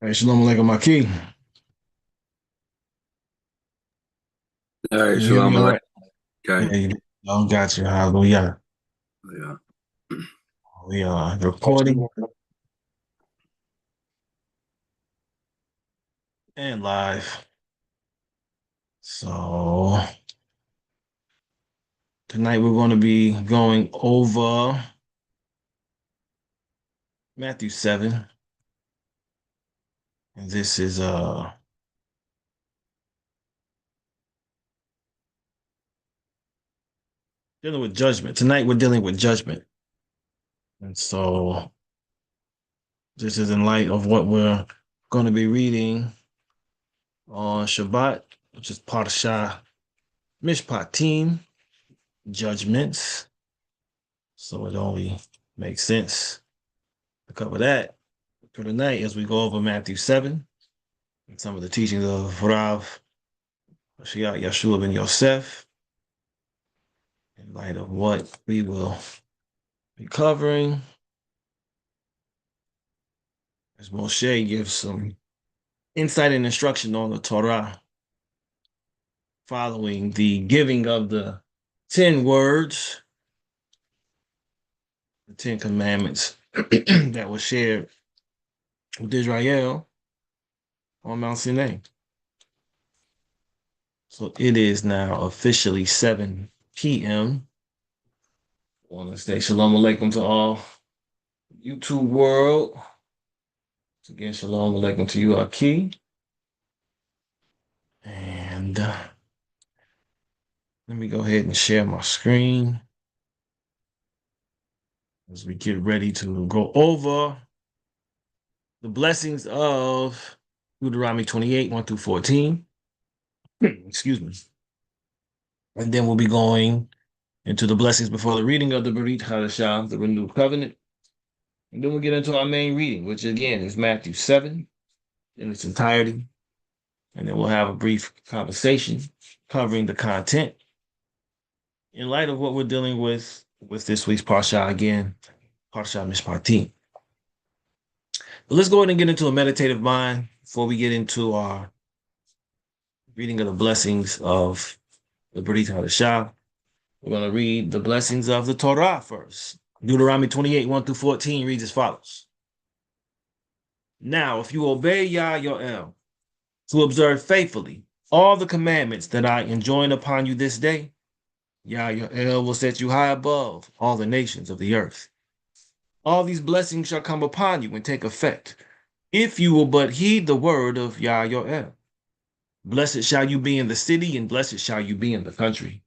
Hey, shalom alaikum, Maki. All right, Can you hear me shalom all alaikum. right? Okay. Yeah, you got you. Hallelujah. Yeah. We are recording and live. So tonight we're going to be going over Matthew 7. And this is dealing with judgment. Tonight we're dealing with judgment. And so this is in light of what we're going to be reading on Shabbat, which is Parashat Mishpatim, judgments. So it only makes sense to cover that for tonight as we go over Matthew 7 and some of the teachings of Rav Mashiyach Yeshua ben Yosef in light of what we will be covering as Moshe gives some insight and instruction on the Torah following the giving of the 10 words, the 10 commandments that were shared with Israel on Mount Sinai. So it is now officially 7 p.m. I want to say shalom alaikum to all YouTube world. Again, shalom alaikum to you, Aki. And let me go ahead and share my screen as we get ready to go over the blessings of Deuteronomy 28, 1 through 14. Excuse me. And then we'll be going into the blessings before the reading of the Berit Hadashah, the renewed covenant. And then we'll get into our main reading, which again is Matthew 7 in its entirety. And then we'll have a brief conversation covering the content in light of what we're dealing with this week's Parsha again, Parashat Mishpatim. But let's go ahead and get into a meditative mind before we get into our reading of the blessings of the Brit Hadashah. We're going to read the blessings of the Torah first. Deuteronomy 28, 1 through 14 reads as follows. Now, if you obey Yah your El to observe faithfully all the commandments that I enjoin upon you this day, Yah your El will set you high above all the nations of the earth. All these blessings shall come upon you and take effect, if you will but heed the word of Yah your El. Blessed shall you be in the city, and blessed shall you be in the country.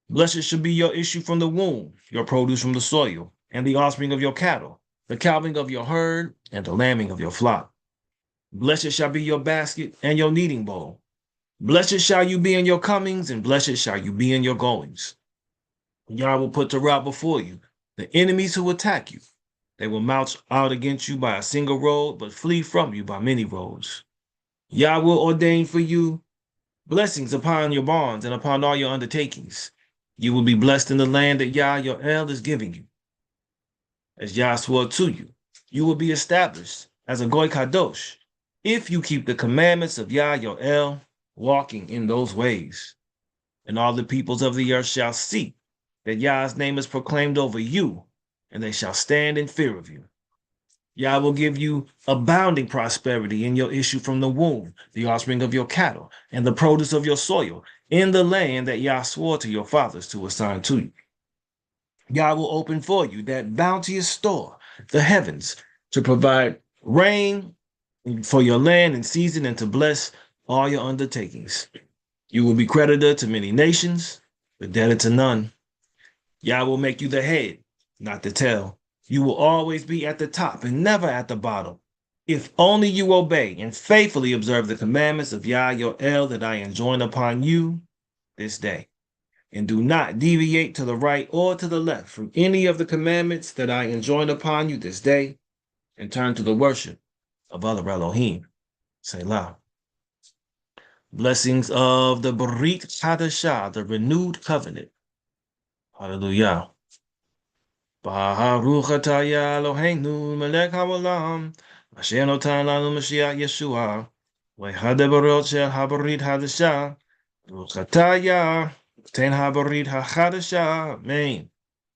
Blessed shall be your issue from the womb, your produce from the soil, and the offspring of your cattle, the calving of your herd, and the lambing of your flock. Blessed shall be your basket and your kneading bowl. Blessed shall you be in your comings, and blessed shall you be in your goings. Yah will put to rout before you the enemies who attack you. They will march out against you by a single road, but flee from you by many roads. Yah will ordain for you blessings upon your barns and upon all your undertakings. You will be blessed in the land that Yah your El is giving you, as Yah swore to you. You will be established as a Goy Kadosh, if you keep the commandments of Yah your El, walking in those ways. And all the peoples of the earth shall see that Yah's name is proclaimed over you, and they shall stand in fear of you. Yah will give you abounding prosperity in your issue from the womb, the offspring of your cattle, and the produce of your soil, in the land that Yah swore to your fathers to assign to you. Yah will open for you that bounteous store, the heavens, to provide rain for your land in season and to bless all your undertakings. You will be creditor to many nations, but debtor to none. Yah will make you the head, not the tail. You will always be at the top and never at the bottom. If only you obey and faithfully observe the commandments of Yah your El that I enjoin upon you this day, and do not deviate to the right or to the left from any of the commandments that I enjoin upon you this day, and turn to the worship of other Elohim. Selah. Blessings of the Brit Hadashah, the renewed covenant. Hallelujah. Baruch atah Yah Eloheinu melech haolam Asher notan lanu Mashiach Yeshua, Hadebarot shel habarit hadasha, Ruchataya, ten habarit hachadasha. Amen.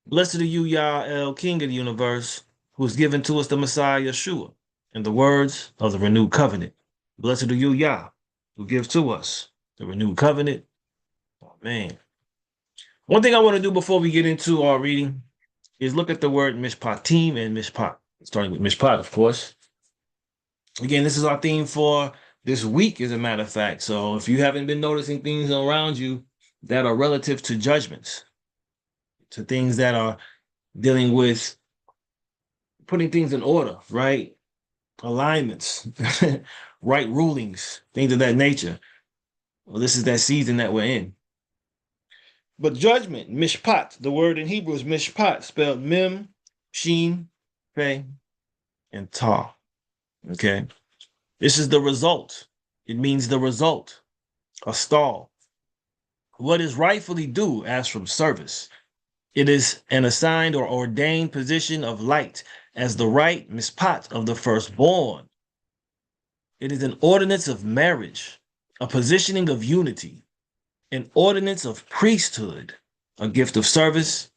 Blessed are you, Yah El, King of the universe, who has given to us the Messiah Yeshua and the words of the renewed covenant. Blessed are you, Yah, who gives to us the renewed covenant. Amen. One thing I want to do before we get into our reading is look at the word Mishpatim and Mishpat, starting with Mishpat, of course. Again, this is our theme for this week, as a matter of fact. So if you haven't been noticing things around you that are relative to judgments, to things that are dealing with putting things in order, right? Alignments, right rulings, things of that nature. Well, this is that season that we're in. But judgment, mishpat, the word in Hebrew is mishpat, spelled mem, sheen, peh, and ta. Okay. This is the result. It means the result, a stall. What is rightfully due as from service. It is an assigned or ordained position of light as the right mishpat of the firstborn. It is an ordinance of marriage, a positioning of unity, an ordinance of priesthood, a gift of service,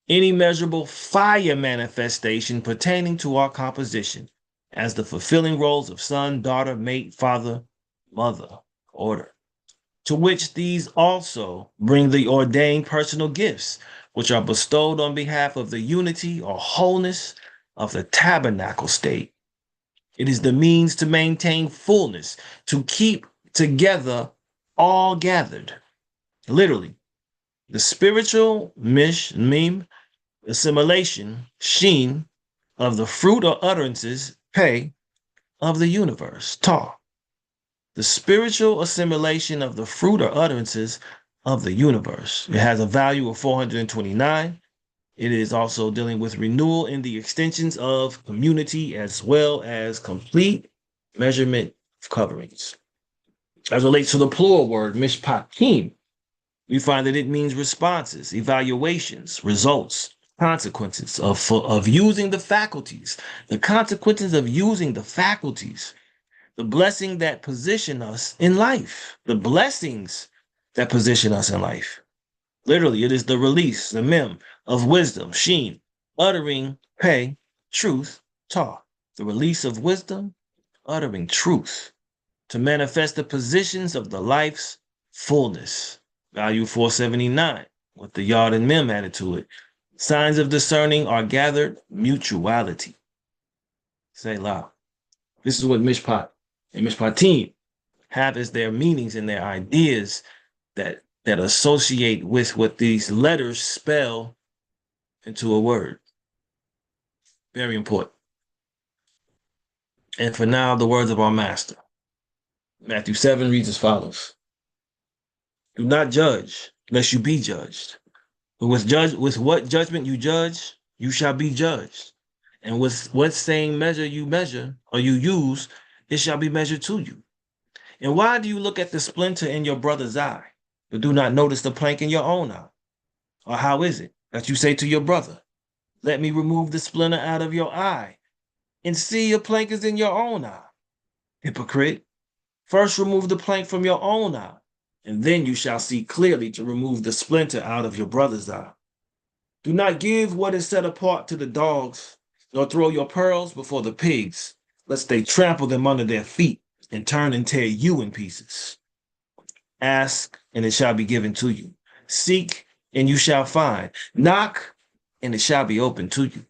any measurable fire manifestation pertaining to our composition as the fulfilling roles of son, daughter, mate, father, mother, order, to which these also bring the ordained personal gifts, which are bestowed on behalf of the unity or wholeness of the tabernacle state. It is the means to maintain fullness, to keep together all gathered. Literally, the spiritual assimilation, sheen, of the fruit or utterances, peh, of the universe, ta. The spiritual assimilation of the fruit or utterances of the universe. It has a value of 429. It is also dealing with renewal in the extensions of community as well as complete measurement of coverings. As relates to the plural word, mishpatim, we find that it means responses, evaluations, results, consequences of using the faculties, the consequences of using the faculties, the blessing that position us in life, the blessings that position us in life. Literally, it is the release, the mem, of wisdom, sheen, uttering, peh, truth, ta. The release of wisdom, uttering truth, to manifest the positions of the life's fullness. Value 479, with the yard and mem added to it. Signs of discerning are gathered mutuality. Say loud. This is what Mishpat and Mishpatim have as their meanings and their ideas that associate with what these letters spell into a word. Very important. And for now, the words of our master. Matthew 7 reads as follows. Do not judge, lest you be judged. But with what judgment you judge, you shall be judged. And with what same measure you measure or you use, it shall be measured to you. And why do you look at the splinter in your brother's eye, but do not notice the plank in your own eye? Or how is it that you say to your brother, let me remove the splinter out of your eye, and see your plank is in your own eye? Hypocrite, first remove the plank from your own eye, and then you shall see clearly to remove the splinter out of your brother's eye. Do not give what is set apart to the dogs, nor throw your pearls before the pigs, lest they trample them under their feet and turn and tear you in pieces. Ask, and it shall be given to you. Seek, and you shall find. Knock, and it shall be opened to you.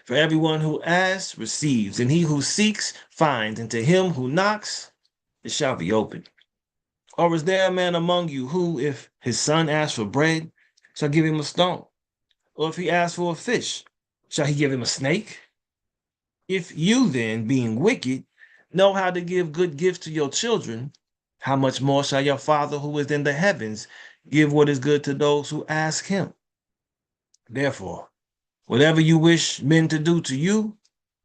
For everyone who asks receives, and he who seeks finds, and to him who knocks it shall be opened. Or is there a man among you who, if his son asks for bread, shall give him a stone? Or if he asks for a fish, shall he give him a snake? If you then, being wicked, know how to give good gifts to your children, how much more shall your Father who is in the heavens give what is good to those who ask him? Therefore, whatever you wish men to do to you,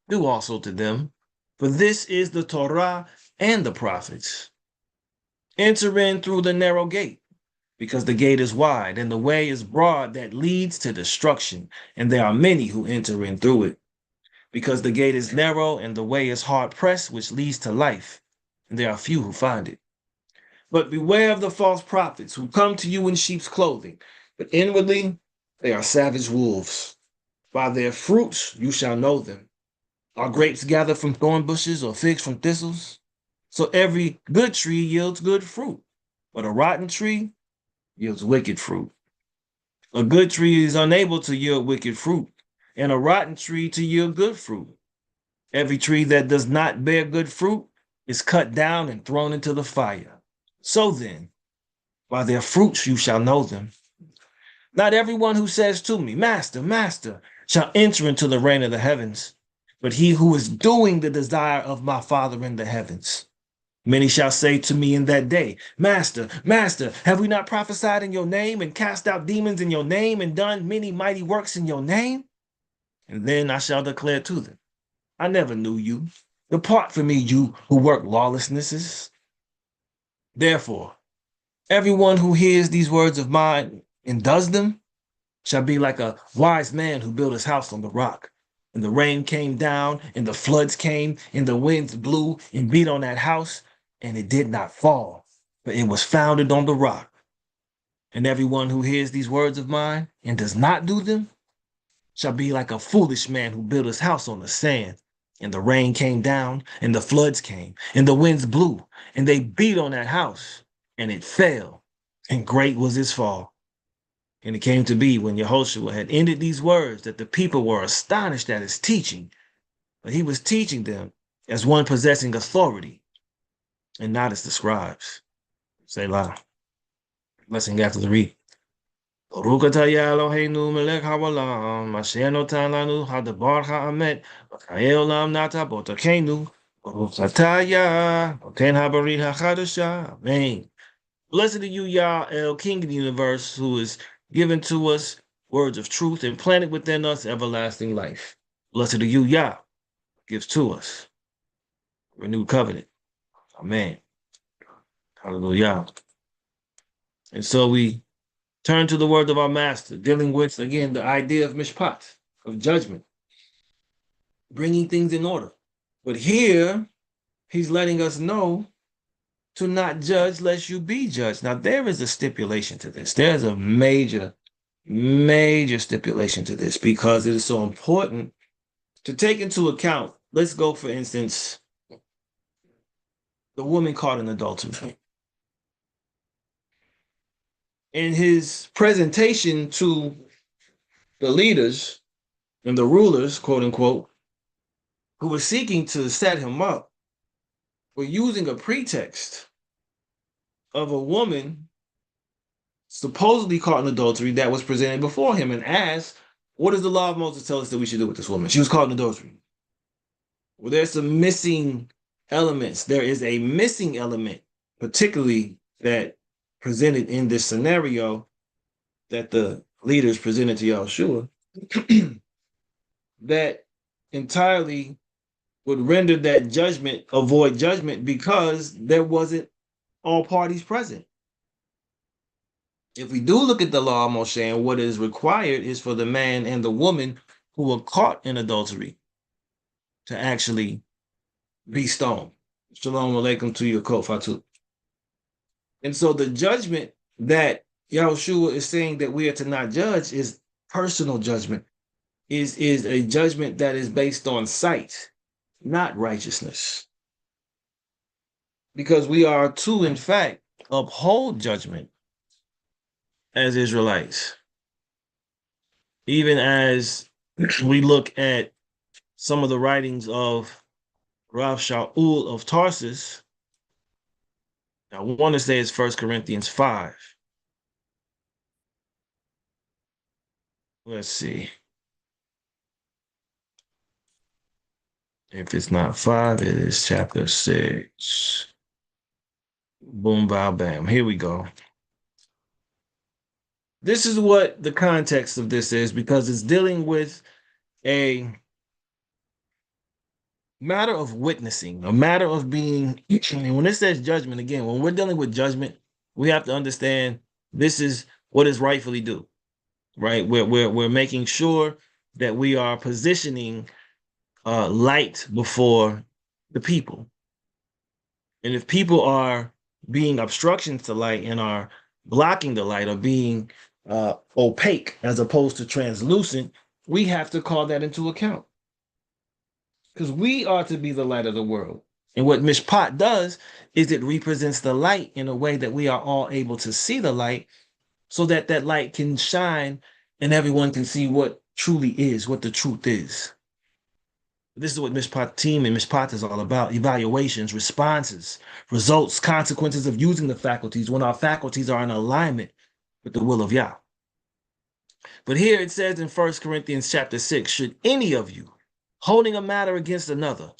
do also to them. For this is the Torah and the prophets. Enter in through the narrow gate, because the gate is wide and the way is broad that leads to destruction, and there are many who enter in through it. because the gate is narrow and the way is hard pressed, which leads to life, and there are few who find it. But beware of the false prophets who come to you in sheep's clothing, but inwardly they are savage wolves. By their fruits you shall know them. Are grapes gathered from thorn bushes or figs from thistles? So every good tree yields good fruit, but a rotten tree yields wicked fruit. A good tree is unable to yield wicked fruit, and a rotten tree to yield good fruit. Every tree that does not bear good fruit is cut down and thrown into the fire. So then, by their fruits you shall know them. Not everyone who says to me, Master, Master, shall enter into the reign of the heavens, but he who is doing the desire of my Father in the heavens. Many shall say to me in that day, Master, Master, have we not prophesied in your name and cast out demons in your name and done many mighty works in your name? And then I shall declare to them, I never knew you. Depart from me, you who work lawlessnesses. Therefore, everyone who hears these words of mine and does them shall be like a wise man who built his house on the rock. And the rain came down, and the floods came, and the winds blew and beat on that house, and it did not fall, but it was founded on the rock. And everyone who hears these words of mine and does not do them shall be like a foolish man who built his house on the sand. And the rain came down, and the floods came, and the winds blew, and they beat on that house, and it fell, and great was its fall. And it came to be when Yehoshua had ended these words that the people were astonished at his teaching, but he was teaching them as one possessing authority and not as the scribes. Selah. Blessing after the read. Baruch atah Eloheinu melech haolam, asher notan lanu hadabar ha'amet, v'chayei olam nata b'otokenu, Baruch atah noten habarit hachadasha. Amen. Blessed are you, Yah, El King of the universe, who is given to us words of truth and planted within us everlasting life. Blessed are you, Yah, gives to us renewed covenant. Amen. Hallelujah. And so we turn to the word of our master, dealing with, again, the idea of mishpat, of judgment, bringing things in order. But here, he's letting us know to not judge lest you be judged. Now, there is a stipulation to this. There's a major stipulation to this because it is so important to take into account. Let's go, for instance, the woman caught in adultery. In his presentation to the leaders and the rulers, quote unquote, who were seeking to set him up, were using a pretext of a woman supposedly caught in adultery that was presented before him and asked, what does the law of Moses tell us that we should do with this woman? She was caught in adultery. Well, there's some missing elements. There is a missing element, particularly that presented in this scenario that the leaders presented to Yahushua, that entirely would render that judgment a void judgment because there wasn't all parties present. If we do look at the law of Moshe, and what is required is for the man and the woman who were caught in adultery to actually be stoned. Shalom alaikum to your Fatu. And so the judgment that Yahushua is saying that we are to not judge is personal judgment, is a judgment that is based on sight, not righteousness. Because we are to, in fact, uphold judgment as Israelites. Even as we look at some of the writings of Rav Shaul of Tarsus, I want to say it's 1 Corinthians 5. Let's see. If it's not 5, it is chapter 6. Boom, bow, bam. Here we go. This is what the context of this is, because it's dealing with a matter of witnessing, a matter of being, and when it says judgment, again, when we're dealing with judgment, we have to understand this is what is rightfully due, right? We're making sure that we are positioning light before the people. And if people are being obstructions to light and are blocking the light or being opaque as opposed to translucent, we have to call that into account because we are to be the light of the world. And what Mishpat does is it represents the light in a way that we are all able to see the light so that that light can shine and everyone can see what truly is, what the truth is. This is what Mishpatim and Mishpat is all about: evaluations, responses, results, consequences of using the faculties when our faculties are in alignment with the will of Yah. But here it says in 1 Corinthians chapter 6, should any of you, holding a matter against another,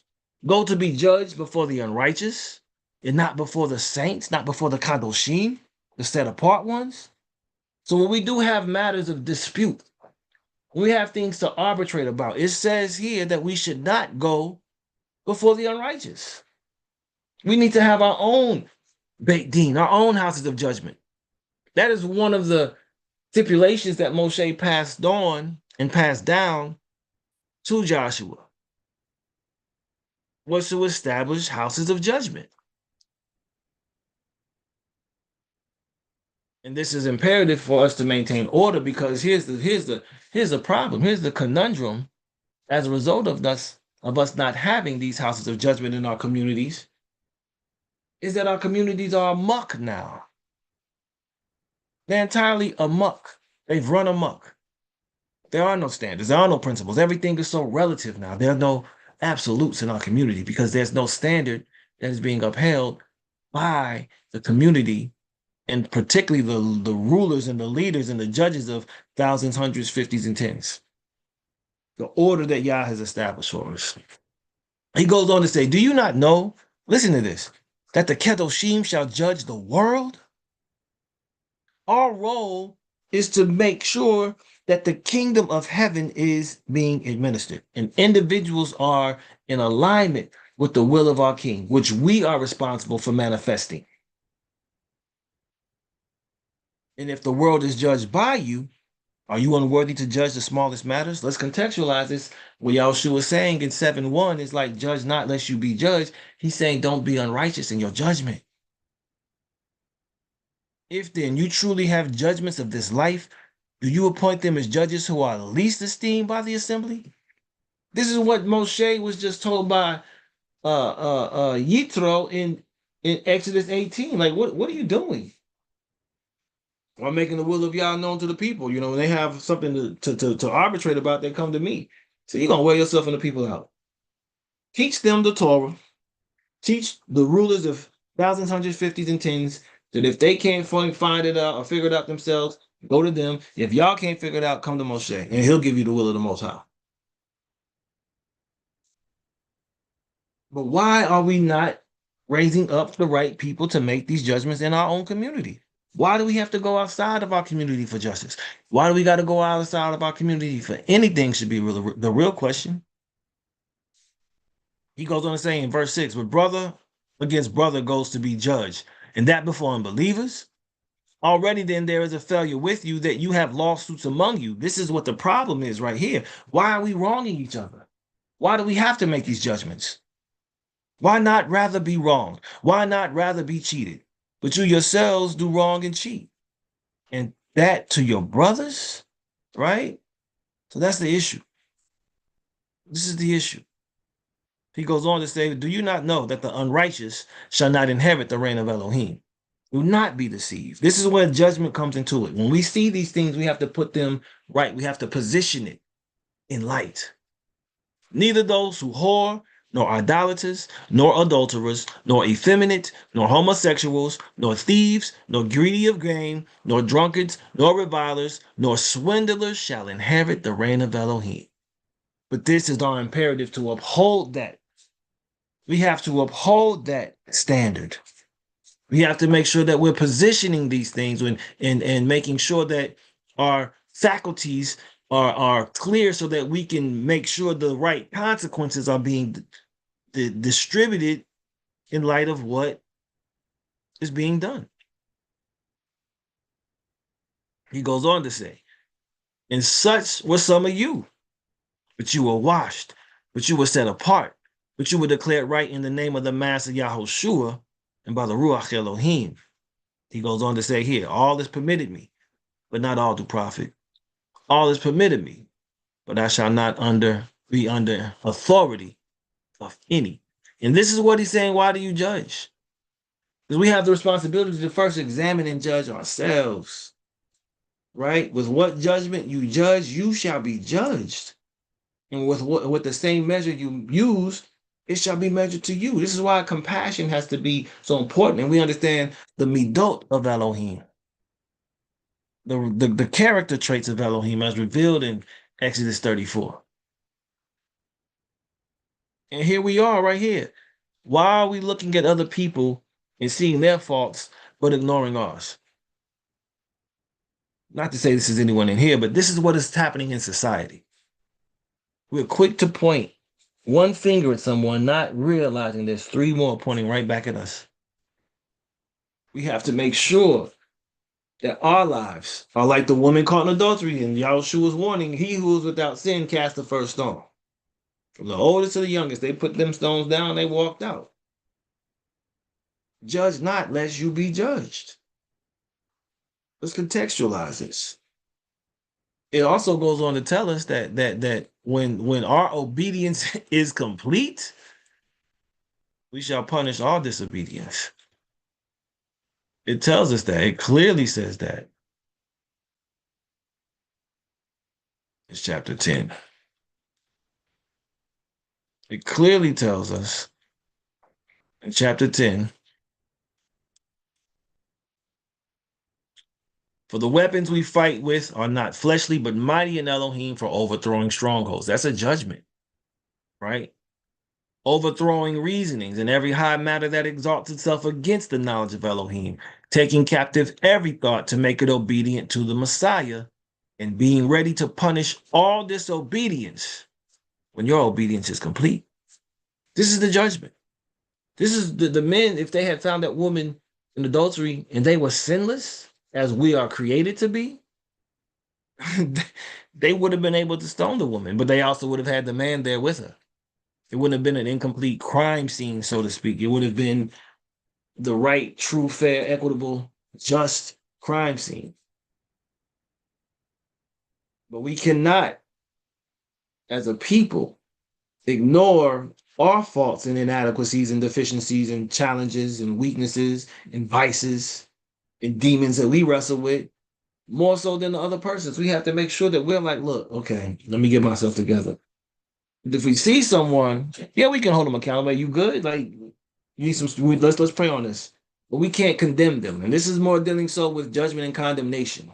go to be judged before the unrighteous, and not before the saints, not before the kadoshim, the set apart ones? So when we do have matters of dispute, we have things to arbitrate about, it says here that we should not go before the unrighteous. We need to have our own Beit, our own houses of judgment. That is one of the stipulations that Moshe passed on and passed down to Joshua, was to establish houses of judgment. And this is imperative for us to maintain order, because here's the problem, here's the conundrum as a result of us not having these houses of judgment in our communities, is that our communities are amok now. They're entirely amok. They've run amok. There are no standards. There are no principles. Everything is so relative now. There are no absolutes in our community because there's no standard that is being upheld by the community, and particularly the rulers and the leaders and the judges of thousands, hundreds, fifties, and tens. The order that Yah has established for us. He goes on to say, do you not know, listen to this, that the Kedoshim shall judge the world? Our role is to make sure that the kingdom of heaven is being administered and individuals are in alignment with the will of our king, which we are responsible for manifesting. And if the world is judged by you, are you unworthy to judge the smallest matters? Let's contextualize this. What Yahushua was saying in 7:1 is like, judge not lest you be judged. He's saying, don't be unrighteous in your judgment. If then you truly have judgments of this life, do you appoint them as judges who are least esteemed by the assembly? This is what Moshe was just told by Yitro in Exodus 18. Like, what are you doing? I'm making the will of Yah known to the people. You know, when they have something to arbitrate about, they come to me. So you're gonna wear yourself and the people out. Teach them the Torah. Teach the rulers of thousands, hundreds, fifties, and tens that if they can't find it out or figure it out themselves, go to them. If y'all can't figure it out, come to Moshe, and he'll give you the will of the Most High. But why are we not raising up the right people to make these judgments in our own community? Why do we have to go outside of our community for justice? Why do we got to go outside of our community for anything should be the real question. He goes on to say in verse 6, but brother against brother goes to be judged, and that before unbelievers. Already then there is a failure with you that you have lawsuits among you. This is what the problem is right here. Why are we wronging each other? Why do we have to make these judgments? Why not rather be wronged? Why not rather be cheated? But you yourselves do wrong and cheat. And that to your brothers, right? So that's the issue. This is the issue. He goes on to say, do you not know that the unrighteous shall not inherit the reign of Elohim? Do not be deceived. This is where judgment comes into it. When we see these things, we have to put them right. We have to position it in light. Neither those who whore, nor idolaters, nor adulterers, nor effeminate, nor homosexuals, nor thieves, nor greedy of gain, nor drunkards, nor revilers, nor swindlers shall inherit the reign of Elohim. But this is our imperative to uphold that. We have to uphold that standard. We have to make sure that we're positioning these things and making sure that our faculties are clear so that we can make sure the right consequences are being distributed in light of what is being done. He goes on to say, and such were some of you, but you were washed, but you were set apart, but you were declared right in the name of the Master Yahushua and by the Ruach Elohim. He goes on to say here, all is permitted me, but not all do profit. All is permitted me, but I shall not be under authority of any. And this is what he's saying. Why do you judge? Because we have the responsibility to first examine and judge ourselves, right? With what judgment you judge, you shall be judged. And with the same measure you use, it shall be measured to you. This is why compassion has to be so important. And we understand the midot of Elohim, the character traits of Elohim as revealed in Exodus 34. And here we are right here. Why are we looking at other people and seeing their faults, but ignoring ours? Not to say this is anyone in here, but this is what is happening in society. We're quick to point one finger at someone, not realizing there's three more pointing right back at us. We have to make sure that our lives are like the woman caught in adultery, and Yahushua's warning, he who is without sin cast the first stone. From the oldest to the youngest, they put them stones down, they walked out. Judge not, lest you be judged. Let's contextualize this. It also goes on to tell us that when our obedience is complete, we shall punish all disobedience. It tells us that. It clearly says that. It's chapter 10. It clearly tells us in chapter 10, for the weapons we fight with are not fleshly, but mighty in Elohim for overthrowing strongholds. That's a judgment, right? Overthrowing reasonings and every high matter that exalts itself against the knowledge of Elohim, taking captive every thought to make it obedient to the Messiah, and being ready to punish all disobedience when your obedience is complete. This is the judgment. This is the men, if they had found that woman in adultery and they were sinless, as we are created to be, they would have been able to stone the woman, but they also would have had the man there with her. It wouldn't have been an incomplete crime scene, so to speak. It would have been the right, true, fair, equitable, just crime scene. But we cannot, as a people, ignore our faults and inadequacies and deficiencies and challenges and weaknesses and vices and demons that we wrestle with more so than the other persons. We have to make sure that we're like, look, okay, let me get myself together. If we see someone, yeah, we can hold them accountable. You good? Like, you need some. Let's pray on this. But we can't condemn them, and this is more dealing so with judgment and condemnation.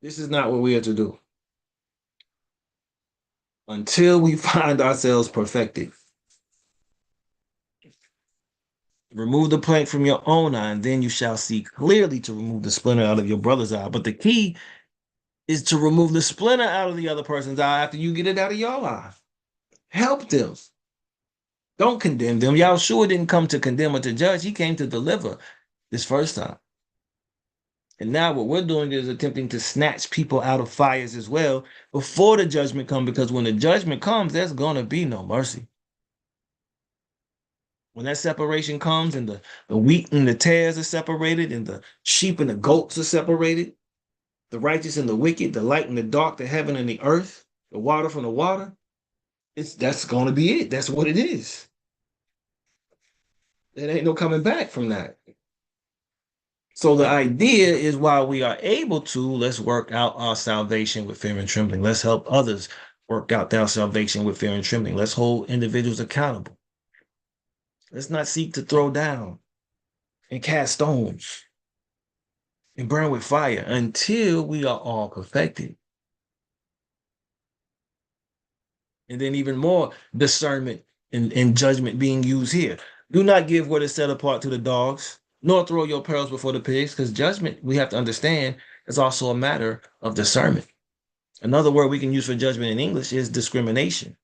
This is not what we are to do until we find ourselves perfected. Remove the plank from your own eye, and then you shall see clearly to remove the splinter out of your brother's eye. But the key is to remove the splinter out of the other person's eye after you get it out of your eye. Help them. Don't condemn them. Yahushua didn't come to condemn or to judge. He came to deliver this first time. And now what we're doing is attempting to snatch people out of fires as well before the judgment comes, because when the judgment comes, there's going to be no mercy. When that separation comes and the wheat and the tares are separated and the sheep and the goats are separated, the righteous and the wicked, the light and the dark, the heaven and the earth, the water from the water, that's going to be it. That's what it is. There ain't no coming back from that. So the idea is, while we are able to, let's work out our salvation with fear and trembling. Let's help others work out their salvation with fear and trembling. Let's hold individuals accountable. Let's not seek to throw down and cast stones and burn with fire until we are all perfected. And then even more discernment and judgment being used here. Do not give what is set apart to the dogs, nor throw your pearls before the pigs, because judgment, we have to understand, is also a matter of discernment. Another word we can use for judgment in English is discrimination.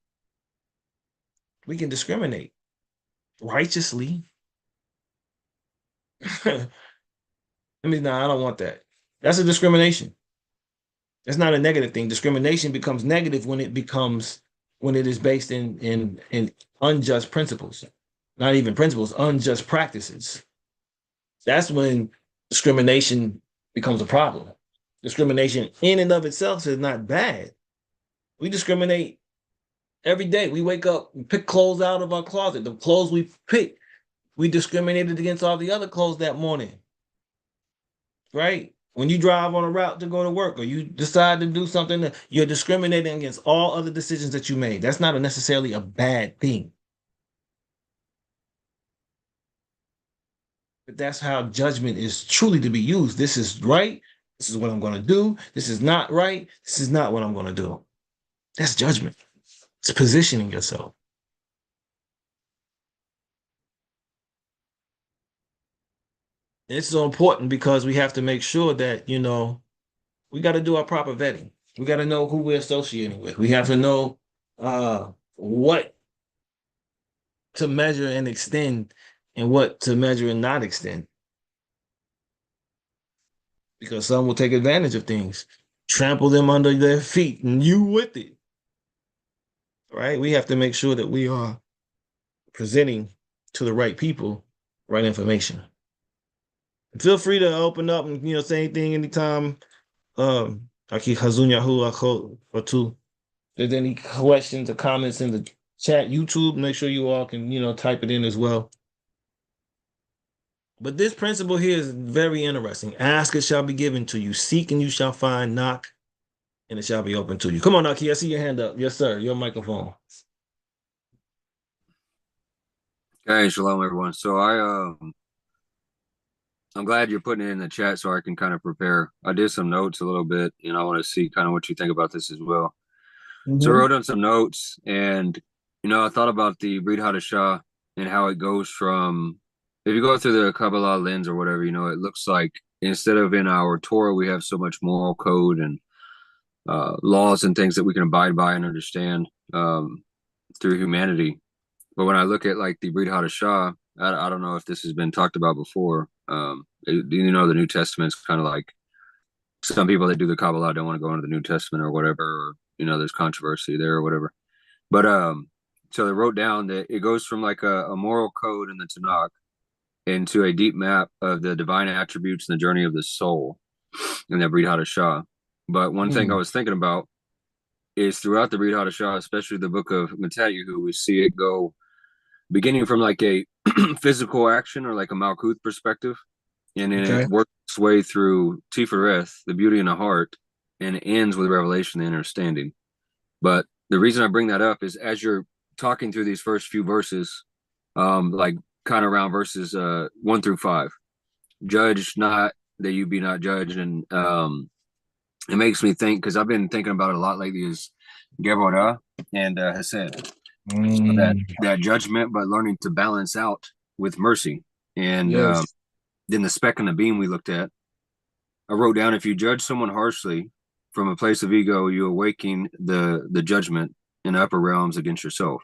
We can discriminate righteously. I mean, no, I don't want that. That's a discrimination. That's not a negative thing. Discrimination becomes negative when it is based in unjust principles, not even principles, unjust practices. That's when discrimination becomes a problem. Discrimination in and of itself is not bad. We discriminate every day. We wake up, we pick clothes out of our closet. The clothes we pick, we discriminated against all the other clothes that morning, right? When you drive on a route to go to work or you decide to do something, you're discriminating against all other decisions that you made. That's not necessarily a bad thing. But that's how judgment is truly to be used. This is right. This is what I'm going to do. This is not right. This is not what I'm going to do. That's judgment. It's positioning yourself. It's so important because we have to make sure that, we got to do our proper vetting. We got to know who we're associating with. We have to know what to measure and extend and what to measure and not extend. Because some will take advantage of things, trample them under their feet, and you with it. Right? We have to make sure that we are presenting to the right people right information. Feel free to open up and say anything anytime. Aki Hazunyahu If there's any questions or comments in the chat, YouTube, make sure you all can type it in as well. But this principle here is very interesting. Ask, it shall be given to you. Seek, and you shall find. Knock, and it shall be open to you. Come on, Aki, I see your hand up. Yes, sir. Your microphone. Hey, shalom, everyone. So I'm glad you're putting it in the chat so I can kind of prepare. I did some notes a little bit, and I want to see kind of what you think about this as well. So I wrote down some notes, and I thought about the Brit Hadashah and how it goes from, if you go through the Kabbalah lens or whatever, it looks like instead of in our Torah we have so much moral code and laws and things that we can abide by and understand through humanity. But when I look at like the Brit Hadashah, I don't know if this has been talked about before. The New Testament's kind of like some people that do the Kabbalah don't want to go into the New Testament or whatever, or there's controversy there or whatever. But so they wrote down that it goes from like a moral code in the Tanakh into a deep map of the divine attributes and the journey of the soul in the Brit Hadashah. But one thing I was thinking about is throughout the Brit Hadashah, especially the book of Mishpatim, we see it go beginning from like a physical action or like a Malkuth perspective, and then it works its way through Tifereth, the beauty in the heart, and it ends with revelation and understanding. But the reason I bring that up is as you're talking through these first few verses, like kind of around verses 1 through 5, judge not that you be not judged, and it makes me think, because I've been thinking about it a lot lately, is Geborah and Hesed. So that judgment, but learning to balance out with mercy. And then the speck and the beam we looked at, I wrote down, if you judge someone harshly from a place of ego, you awaken the judgment in the upper realms against yourself.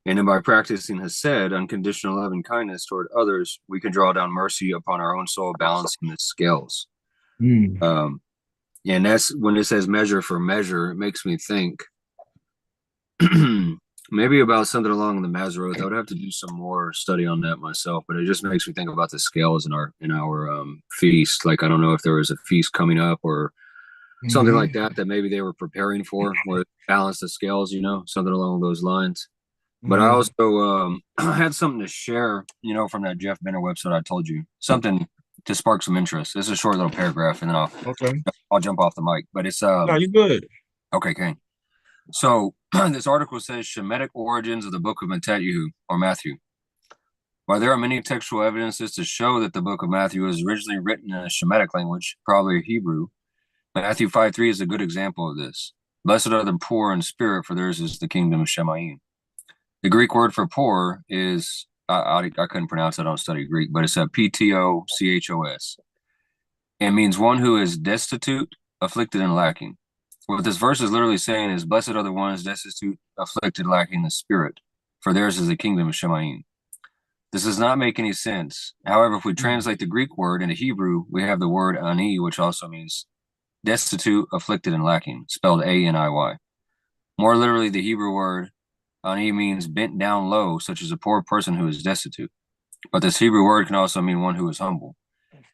And then by practicing Hesed, unconditional love and kindness toward others, we can draw down mercy upon our own soul, balancing the scales. And that's when it says measure for measure, it makes me think maybe about something along the Mazzaroth. I would have to do some more study on that myself, but it just makes me think about the scales in our feast. Like, I don't know if there was a feast coming up or something like that maybe they were preparing for, where balance the scales, something along those lines. But I also had something to share, from that Jeff Benner website I told you, something to spark some interest. It's a short little paragraph, and then I'll jump off the mic. But it's no, you good. Okay, Kane. So this article says Shemitic origins of the book of Matthew or Matthew. While there are many textual evidences to show that the book of Matthew was originally written in a Shemitic language, probably Hebrew, Matthew 5:3 is a good example of this. Blessed are the poor in spirit, for theirs is the kingdom of Shemayim. The Greek word for poor is, I couldn't pronounce it, I don't study Greek, but it's a Ptochos. It means one who is destitute, afflicted, and lacking. What this verse is literally saying is, blessed are the ones destitute, afflicted, lacking the spirit, for theirs is the kingdom of Shemayim. This does not make any sense. However, if we translate the Greek word into Hebrew, we have the word ani, which also means destitute, afflicted, and lacking, spelled A-N-I-Y. More literally, the Hebrew word ani means bent down low, such as a poor person who is destitute. But this Hebrew word can also mean one who is humble,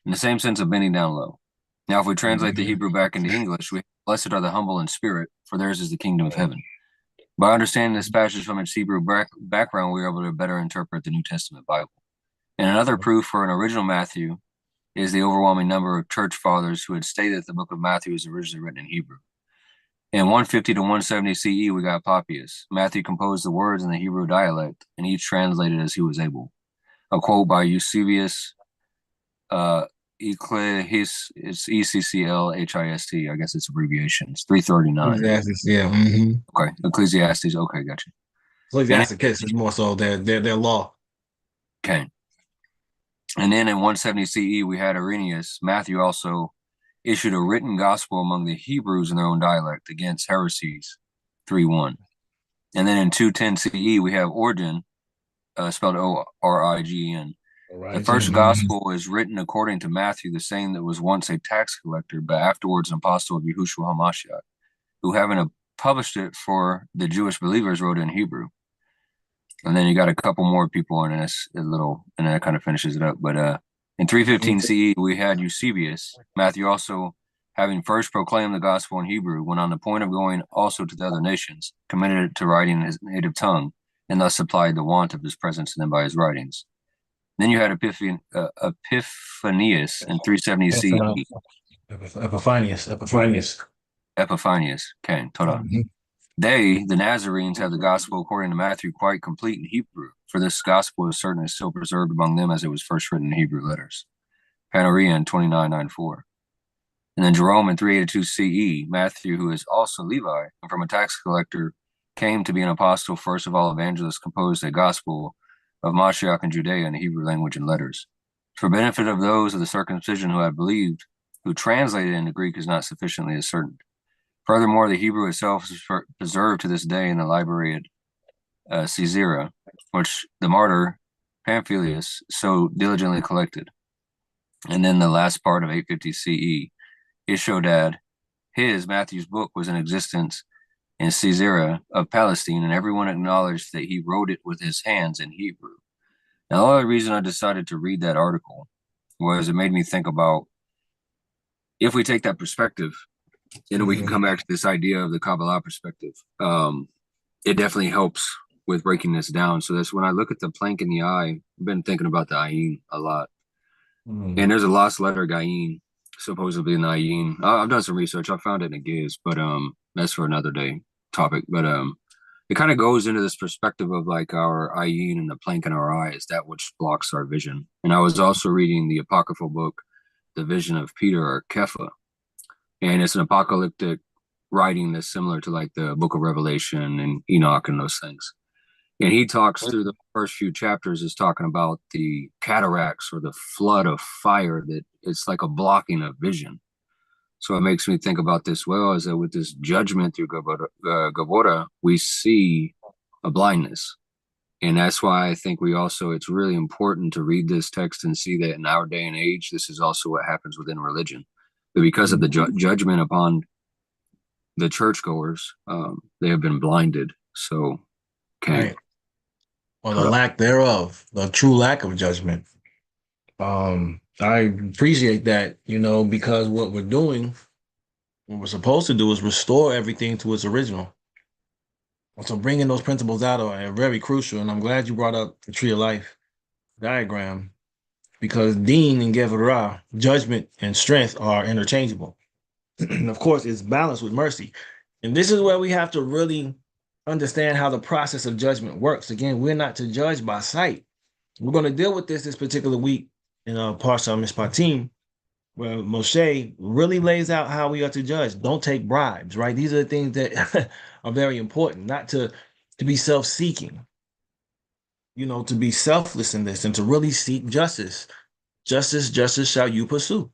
in the same sense of bending down low. Now, if we translate the Hebrew back into English, we blessed are the humble in spirit, for theirs is the kingdom of heaven. By understanding this passage from its Hebrew background, we are able to better interpret the New Testament Bible. And another proof for an original Matthew is the overwhelming number of church fathers who had stated that the book of Matthew was originally written in Hebrew. In 150 to 170 CE, we got Papias. Matthew composed the words in the Hebrew dialect, and each translated as he was able. A quote by Eusebius Ecclehist, it's Ecclhist, I guess it's abbreviations, 339. Ecclesiastes, yeah. Okay, Ecclesiastes, okay, gotcha. Ecclesiastes is more so their law. Okay. And then in 170 CE, we had Irenaeus. Matthew also issued a written gospel among the Hebrews in their own dialect against heresies, 3:1. And then in 210 CE, we have Origen, spelled Origen. The first gospel is written according to Matthew, the same that was once a tax collector, but afterwards an apostle of Yahushua HaMashiach, who having published it for the Jewish believers wrote it in Hebrew. And then you got a couple more people in this and then it kind of finishes it up. But in 315 CE, we had Eusebius. Matthew also, having first proclaimed the gospel in Hebrew, when on the point of going also to the other nations, committed it to writing in his native tongue, and thus supplied the want of his presence to them by his writings. Then you had Epiphanius in 370 CE. Epiphanius. Okay, hold on. They, the Nazarenes, have the gospel according to Matthew quite complete in Hebrew, for this gospel is certain is still preserved among them as it was first written in Hebrew letters. Panarian 2994. And then Jerome in 382 CE, Matthew, who is also Levi, and from a tax collector, came to be an apostle, first of all evangelist, composed a gospel of Mashiyach in Judea in the Hebrew language and letters. For benefit of those of the circumcision who have believed, who translated into Greek is not sufficiently ascertained. Furthermore, the Hebrew itself is preserved to this day in the library at Caesarea, which the martyr Pamphilus so diligently collected. And then the last part of 850 CE, Ishodad, Matthew's book was in existence in Caesarea of Palestine, and everyone acknowledged that he wrote it with his hands in Hebrew. Now, the only reason I decided to read that article was it made me think about if we take that perspective, we can come back to this idea of the Kabbalah perspective. It definitely helps with breaking this down. So that's when I look at the plank in the eye, I've been thinking about the ayin a lot. And there's a lost letter gayin, supposedly in the ayin. I've done some research. I found it in a Giz, but that's for another day topic. But it kind of goes into this perspective of like our ayin and the plank in our eye is that which blocks our vision. And I was also reading the apocryphal book, The Vision of Peter or Kepha. And it's an apocalyptic writing that's similar to like the book of Revelation and Enoch and those things. And he talks through the first few chapters is talking about the cataracts or the flood of fire that it's like a blocking of vision. So it makes me think about this well is that with this judgment through Gavora, we see a blindness. And that's why I think it's really important to read this text and see that in our day and age, this is also what happens within religion. But because of the judgment upon the churchgoers, they have been blinded. So, okay. Right. Or the lack thereof, the true lack of judgment. I appreciate that, because what we're supposed to do is restore everything to its original. So bringing those principles out are very crucial. And I'm glad you brought up the Tree of Life diagram because Deen and Gevurah, judgment and strength are interchangeable. And of course, it's balanced with mercy. And this is where we have to really understand how the process of judgment works. Again, we're not to judge by sight. We're going to deal with this particular week in Parashat Mishpatim, where Moshe really lays out how we are to judge. Don't take bribes, right? These are the things that are very important, not to be self-seeking, to be selfless in this and to really seek justice. Justice shall you pursue.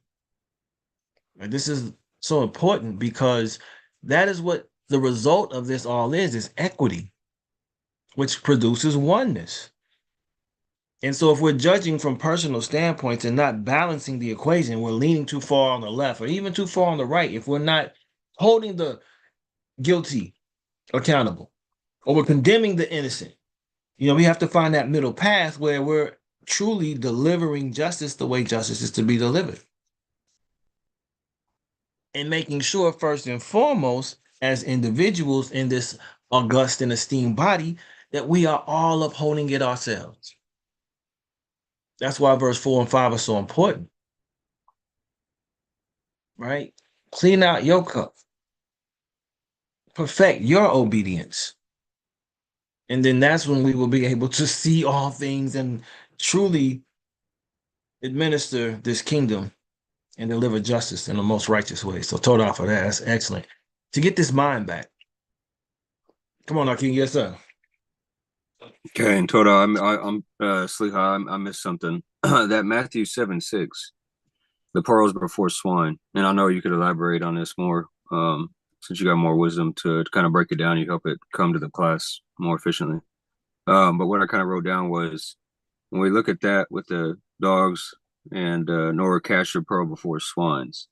And this is so important because that is what the result of this all is equity, which produces oneness. And so if we're judging from personal standpoints and not balancing the equation, we're leaning too far on the left or even too far on the right. If we're not holding the guilty accountable or we're condemning the innocent, we have to find that middle path where we're truly delivering justice the way justice is to be delivered. And making sure, first and foremost, as individuals in this august and esteemed body, that we are all upholding it ourselves. That's why verse 4 and 5 are so important, right? Clean out your cup, perfect your obedience. And then that's when we will be able to see all things and truly administer this kingdom and deliver justice in the most righteous way. So, Todah for that. That's excellent. To get this mind back. Come on, Akeem. Yes, sir. Okay, and Toda, I'm Sliha, I missed something. That Matthew 7:6, the pearls before swine, and I know you could elaborate on this more, since you got more wisdom to kind of break it down. You help it come to the class more efficiently. But what I kind of wrote down was when we look at that with the dogs and nor cast your pearl before swines.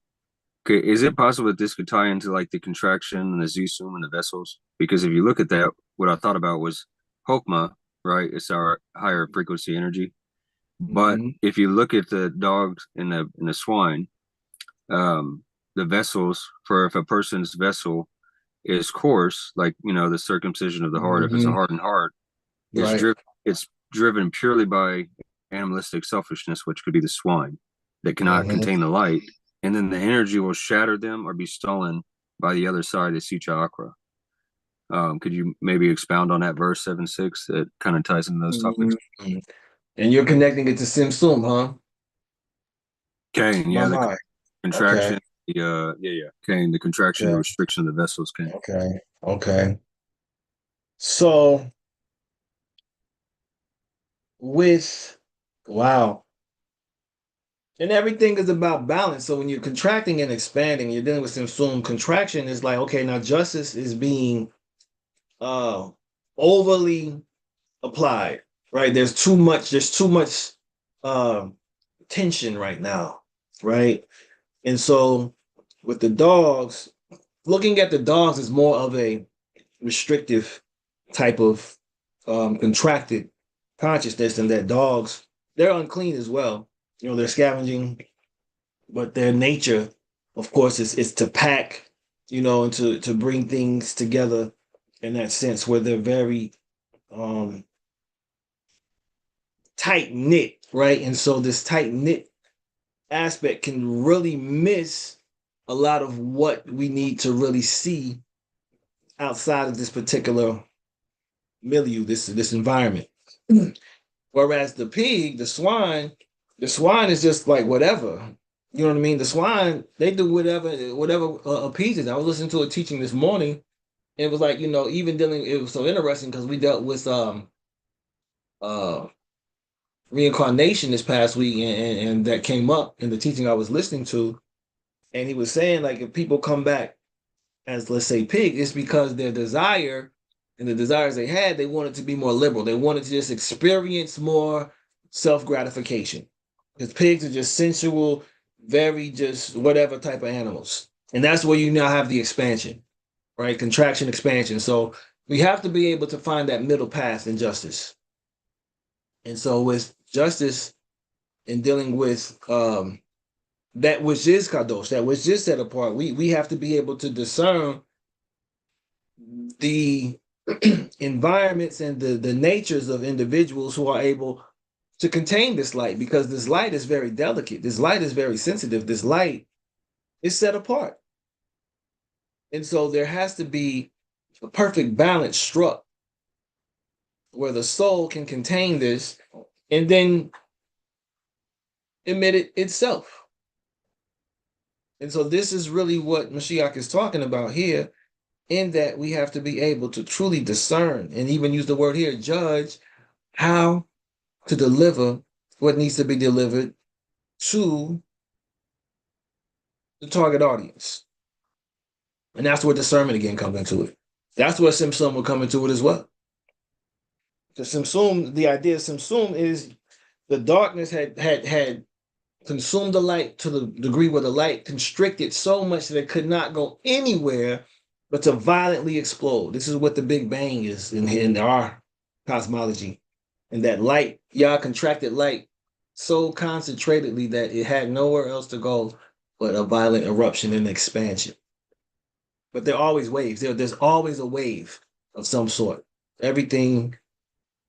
Okay, is it possible that this could tie into like the contraction and the Zusum and the vessels? Because if you look at that, what I thought about was Hokmah, right? It's our higher frequency energy. But Mm-hmm. if you look at the dogs and the swine, the vessels for if a person's vessel is coarse, like the circumcision of the heart, if it's a Mm-hmm. hardened heart, Right. it's driven purely by animalistic selfishness, which could be the swine that cannot Mm-hmm. contain the light, and then the energy will shatter them or be stolen by the other side, the Sita Akra. Could you maybe expound on that verse 7:6 that kind of ties into those topics? Mm-hmm. And you're connecting it to Simsum, huh? Cain, My yeah, the mind. Okay. contraction, Cain, the contraction, the Okay. restriction of the vessels, Cain. Okay. Okay. So with wow. And everything is about balance. So when you're contracting and expanding, you're dealing with Simsum. Contraction is like, okay, now justice is being uh overly applied, right? There's too much uh, tension right now, right? And so with the dogs, looking at the dogs is more of a restrictive type of contracted consciousness, and that dogs, they're unclean as well. They're scavenging, but their nature, of course, is to pack, and to bring things together in that sense where they're very um tight knit, right? And so this tight knit aspect can really miss a lot of what we need to really see outside of this particular milieu, this environment. Whereas the pig, the swine is just like whatever. You know what I mean? The swine, they do whatever appeases. I was listening to a teaching this morning. And it was like, even dealing, it was so interesting because we dealt with uh reincarnation this past week, and that came up in the teaching I was listening to. And he was saying, like, if people come back as, let's say, pig, it's because their desire and the desires they had, they wanted to be more liberal. They wanted to just experience more self gratification. Because pigs are just sensual, very just whatever type of animals. And that's where you now have the expansion, right? Contraction, expansion. So we have to be able to find that middle path in justice. And so with justice in dealing with that which is kadosh, that which is set apart, we have to be able to discern the environments and the natures of individuals who are able to contain this light, because this light is very delicate. This light is very sensitive. This light is set apart. And so there has to be a perfect balance struck where the soul can contain this and then emit it itself. And so this is really what Mashiyach is talking about here, in that we have to be able to truly discern and even use the word here, judge how to deliver what needs to be delivered to the target audience. And that's where discernment again comes into it. That's where Simsum will come into it as well. The Simsum, the idea of Simsum is the darkness had consumed the light to the degree where the light constricted so much that it could not go anywhere but to violently explode. This is what the Big Bang is in our cosmology. And that light, Yah contracted light so concentratedly that it had nowhere else to go but a violent eruption and expansion. But there are always waves. There's always a wave of some sort. Everything,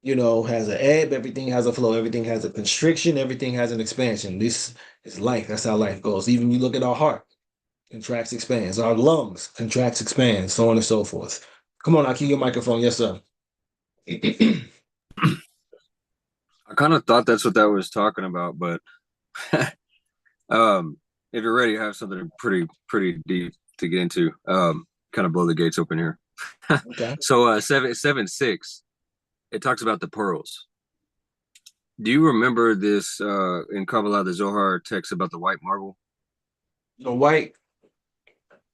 has an ebb, everything has a flow, everything has a constriction, everything has an expansion. This is life. That's how life goes. Even you look at our heart, contracts, expands. Our lungs contracts, expands, so on and so forth. Come on, I'll keep your microphone. Yes, sir. I kind of thought that's what that was talking about, but if you're ready, I have something pretty deep to get into. Kind of blow the gates open here. Okay. So 7:6, it talks about the pearls. Do you remember this in Kabbalah, the Zohar text about the white marble? The white.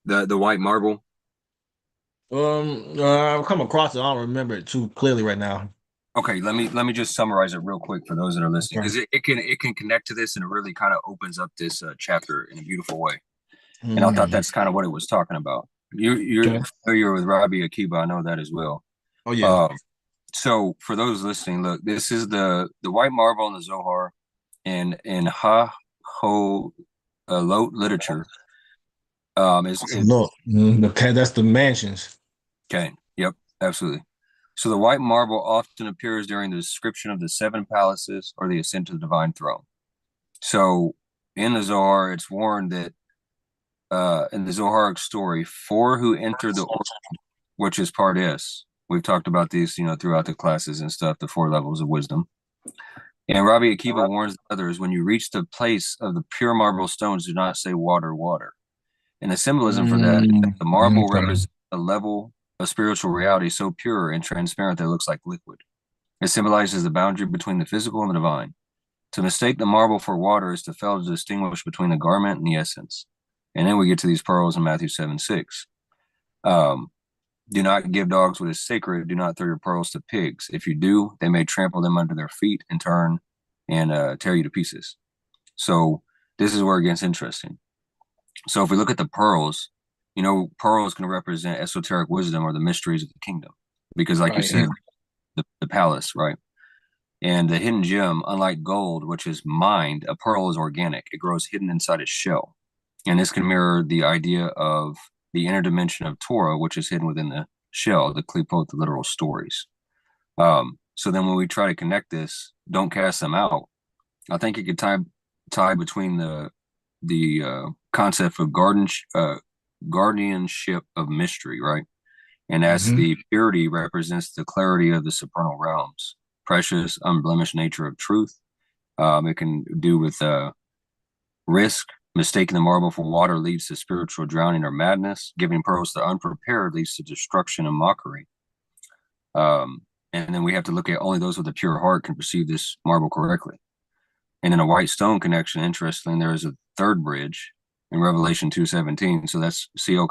The white marble. I've come across it. I don't remember it too clearly right now. Okay, let me just summarize it real quick for those that are listening, Okay. because it can connect to this, and it really kind of opens up this chapter in a beautiful way. And I thought Mm. that's kind of what it was talking about. You're Okay. familiar with Rabbi Akiva, I know that as well. Oh yeah. Um, so for those listening, look, this is the white marble in the Zohar, in Ha Ho Lot literature. Look, okay, that's the mansions. Okay, yep, absolutely. So the white marble often appears during the description of the seven palaces or the ascent to the divine throne. So in the Zohar, it's warned that in the Zoharic story, four who enter the order, which is part S. We've talked about these, throughout the classes and stuff, the four levels of wisdom. And Rabbi Akiva warns others, when you reach the place of the pure marble stones, do not say water, water. And the symbolism for that is that the marble Okay. represents a level of spiritual reality so pure and transparent that it looks like liquid. It symbolizes the boundary between the physical and the divine. To mistake the marble for water is to fail to distinguish between the garment and the essence. And then we get to these pearls in Matthew 7:6. Do not give dogs what is sacred. Do not throw your pearls to pigs. If you do, they may trample them under their feet and turn and tear you to pieces. So this is where it gets interesting. So if we look at the pearls, pearls can represent esoteric wisdom or the mysteries of the kingdom. Because like you said, the palace, right? And the hidden gem, unlike gold, which is mined, a pearl is organic. It grows hidden inside its shell. And this can mirror the idea of the inner dimension of Torah, which is hidden within the shell, the klipot, the literal stories. So then when we try to connect this, don't cast them out. I think it could tie between the concept of guardianship of mystery, right? And as the purity represents the clarity of the supernal realms, precious, unblemished nature of truth. It can do with risk. Mistaking the marble for water leads to spiritual drowning or madness. Giving pearls to the unprepared leads to destruction and mockery. And then we have to look at only those with a pure heart can perceive this marble correctly. And in a white stone connection, interestingly, there is a third bridge in Revelation 2:17. So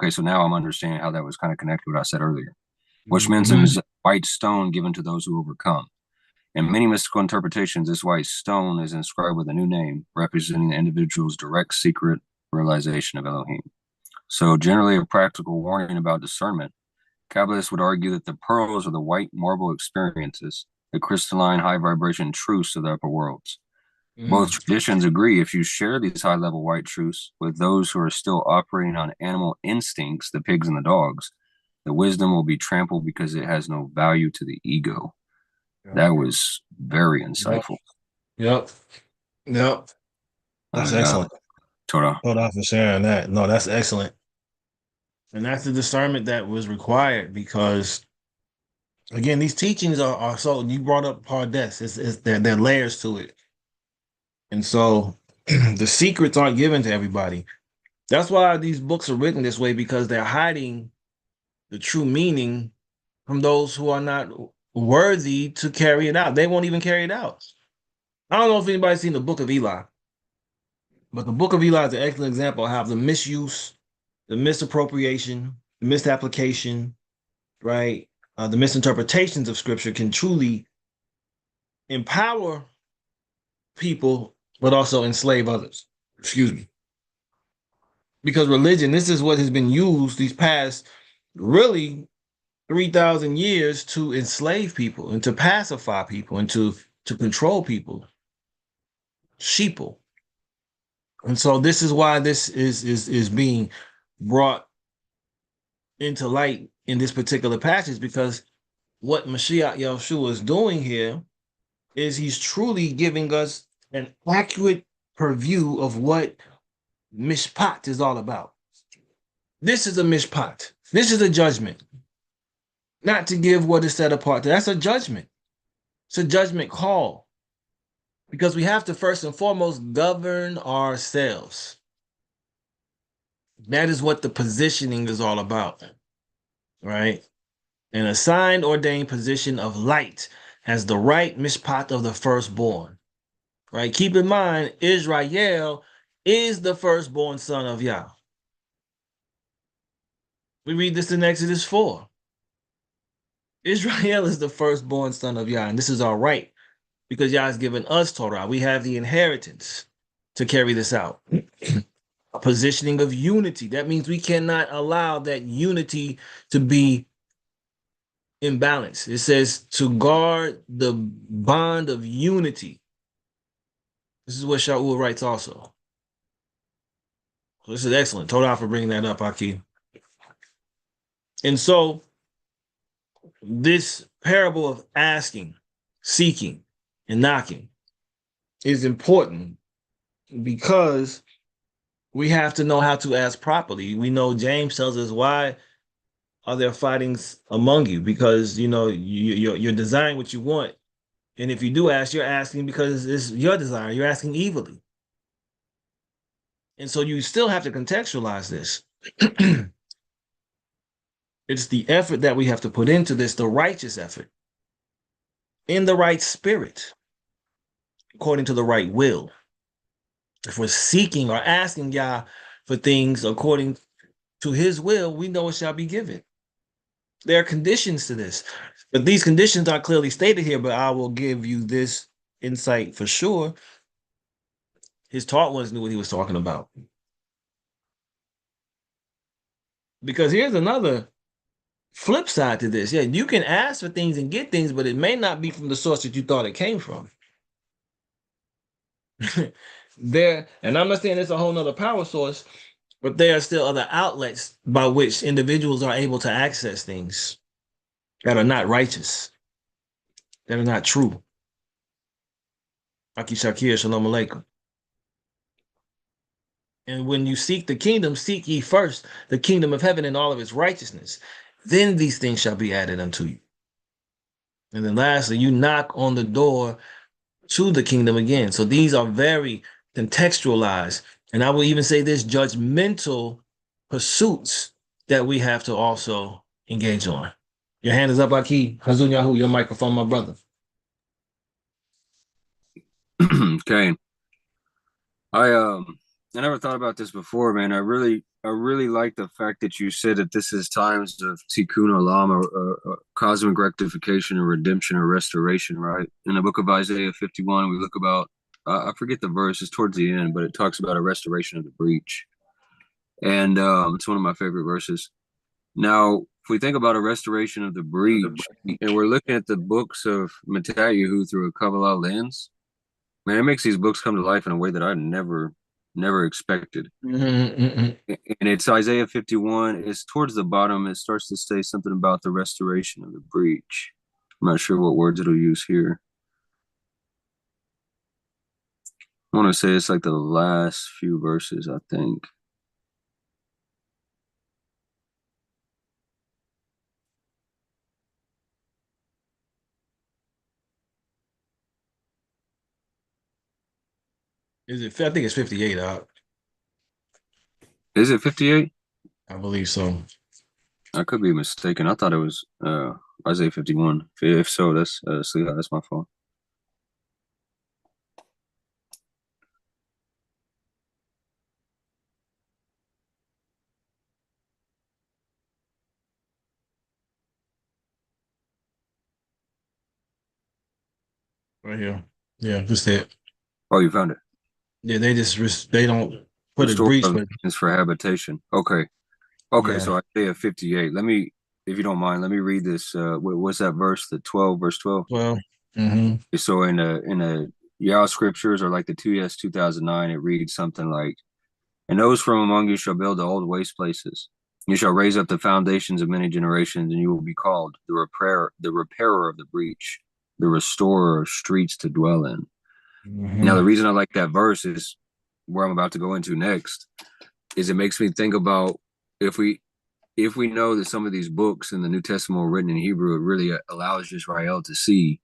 so now I'm understanding how that was kind of connected to what I said earlier, which mentions white stone given to those who overcome. In many mystical interpretations, this white stone is inscribed with a new name, representing the individual's direct secret realization of Elohim. So generally a practical warning about discernment. Kabbalists would argue that the pearls are the white marble experiences, the crystalline high vibration truths of the upper worlds. Both traditions agree if you share these high-level white truths with those who are still operating on animal instincts, the pigs and the dogs, the wisdom will be trampled because it has no value to the ego. That was very insightful. Yep. That's excellent. Torah. Hold on for sharing that. No, that's excellent. And that's the discernment that was required because, again, these teachings are so, you brought up Pardes, there are layers to it. And so the secrets aren't given to everybody. That's why these books are written this way, because they're hiding the true meaning from those who are not worthy to carry it out. They won't even carry it out. I don't know if anybody's seen the Book of Eli, but the Book of Eli is an excellent example of how the misuse, the misappropriation, the misapplication, right? The misinterpretations of scripture can truly empower people, but also enslave others. Excuse me. Because religion, this is what has been used these past really 3,000 years to enslave people and to pacify people and to control people, sheeple. And so this is why this is being brought into light in this particular passage, because what Mashiyach Yahushua is doing here is he's truly giving us an accurate purview of what Mishpat is all about. This is a Mishpat. This is a judgment. Not to give what is set apart. That's a judgment. It's a judgment call. Because we have to first and foremost govern ourselves. That is what the positioning is all about. Right? An assigned, ordained position of light has the right mishpat of the firstborn. Right? Keep in mind, Israel is the firstborn son of Yah. We read this in Exodus 4. Israel is the firstborn son of Yah, and this is our right because Yah has given us Torah. We have the inheritance to carry this out. A positioning of unity. That means we cannot allow that unity to be imbalanced. It says to guard the bond of unity. This is what Shaul writes also. So this is excellent. Torah for bringing that up, Aki. And so this parable of asking, seeking, and knocking is important because we have to know how to ask properly. We know James tells us, why are there fightings among you? Because you're desiring what you want, and if you do ask, you're asking because it's your desire. You're asking evilly, and so you still have to contextualize this. It's the effort that we have to put into this, the righteous effort, in the right spirit, according to the right will. If we're seeking or asking Yah for things according to his will, we know it shall be given. There are conditions to this, but these conditions are clearly stated here, but I will give you this insight for sure. His taught ones knew what he was talking about. Because here's another flip side to this. Yeah, you can ask for things and get things, but it may not be from the source that you thought it came from. And I'm not saying it's a whole nother power source, but there are still other outlets by which individuals are able to access things that are not righteous, that are not true. Aki Shakir, Shalom Aleichem. And when you seek the kingdom, seek ye first the kingdom of heaven and all of its righteousness. Then these things shall be added unto you. And then lastly, you knock on the door to the kingdom again. So these are very contextualized. And I will even say this, judgmental pursuits that we have to also engage on. Your hand is up, Aki. Hazun Yahu, your microphone, my brother. Okay. I never thought about this before, man. I really like the fact that you said that this is times of tikkun olam, or cosmic rectification, or redemption, or restoration, right? In the book of Isaiah 51, we look about, I forget the verse, it's towards the end, but it talks about a restoration of the breach. And it's one of my favorite verses. Now, if we think about a restoration of the breach, and we're looking at the books of Matthew through a Kabbalah lens, man, it makes these books come to life in a way that I never expected. And it's Isaiah 51. It's towards the bottom. It starts to say something about the restoration of the breach. I'm not sure what words it'll use here. I want to say it's like the last few verses, I think. Is it? I think it's 58. Is it 58? I believe so. I could be mistaken. I thought it was Isaiah 51. If so, that's my fault. Right here. Yeah, just it. Oh, you found it. Yeah, they don't put a Restore breach, of but lands for habitation. Okay. Okay, yeah. so Isaiah 58. Let me, if you don't mind, let me read this. What's that verse? The 12, verse 12. Well, mm-hmm. So in the Yah scriptures, or like the 2S 2009, it reads something like, "And those from among you shall build the old waste places. You shall raise up the foundations of many generations, and you will be called the repairer of the breach, the restorer of streets to dwell in." Now, Mm-hmm. the reason I like that verse is where I'm about to go into next. Is it makes me think about if we know that some of these books in the New Testament were written in Hebrew, it really allows Israel to see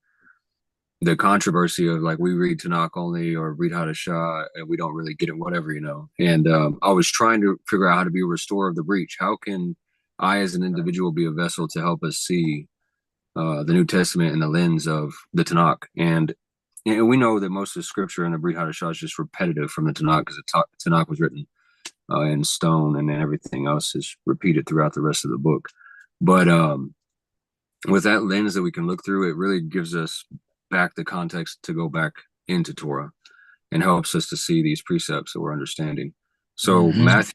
the controversy of, like, we read Tanakh only or read Hadashah and we don't really get it, whatever, And I was trying to figure out how to be a restorer of the breach. How can I, as an individual, be a vessel to help us see the New Testament in the lens of the Tanakh? And we know that most of the scripture in the Brit Hadashah is just repetitive from the Tanakh, because the Tanakh was written in stone, and then everything else is repeated throughout the rest of the book. But with that lens that we can look through, it really gives us back the context to go back into Torah, and helps us to see these precepts that we're understanding. So Mm-hmm. Matthew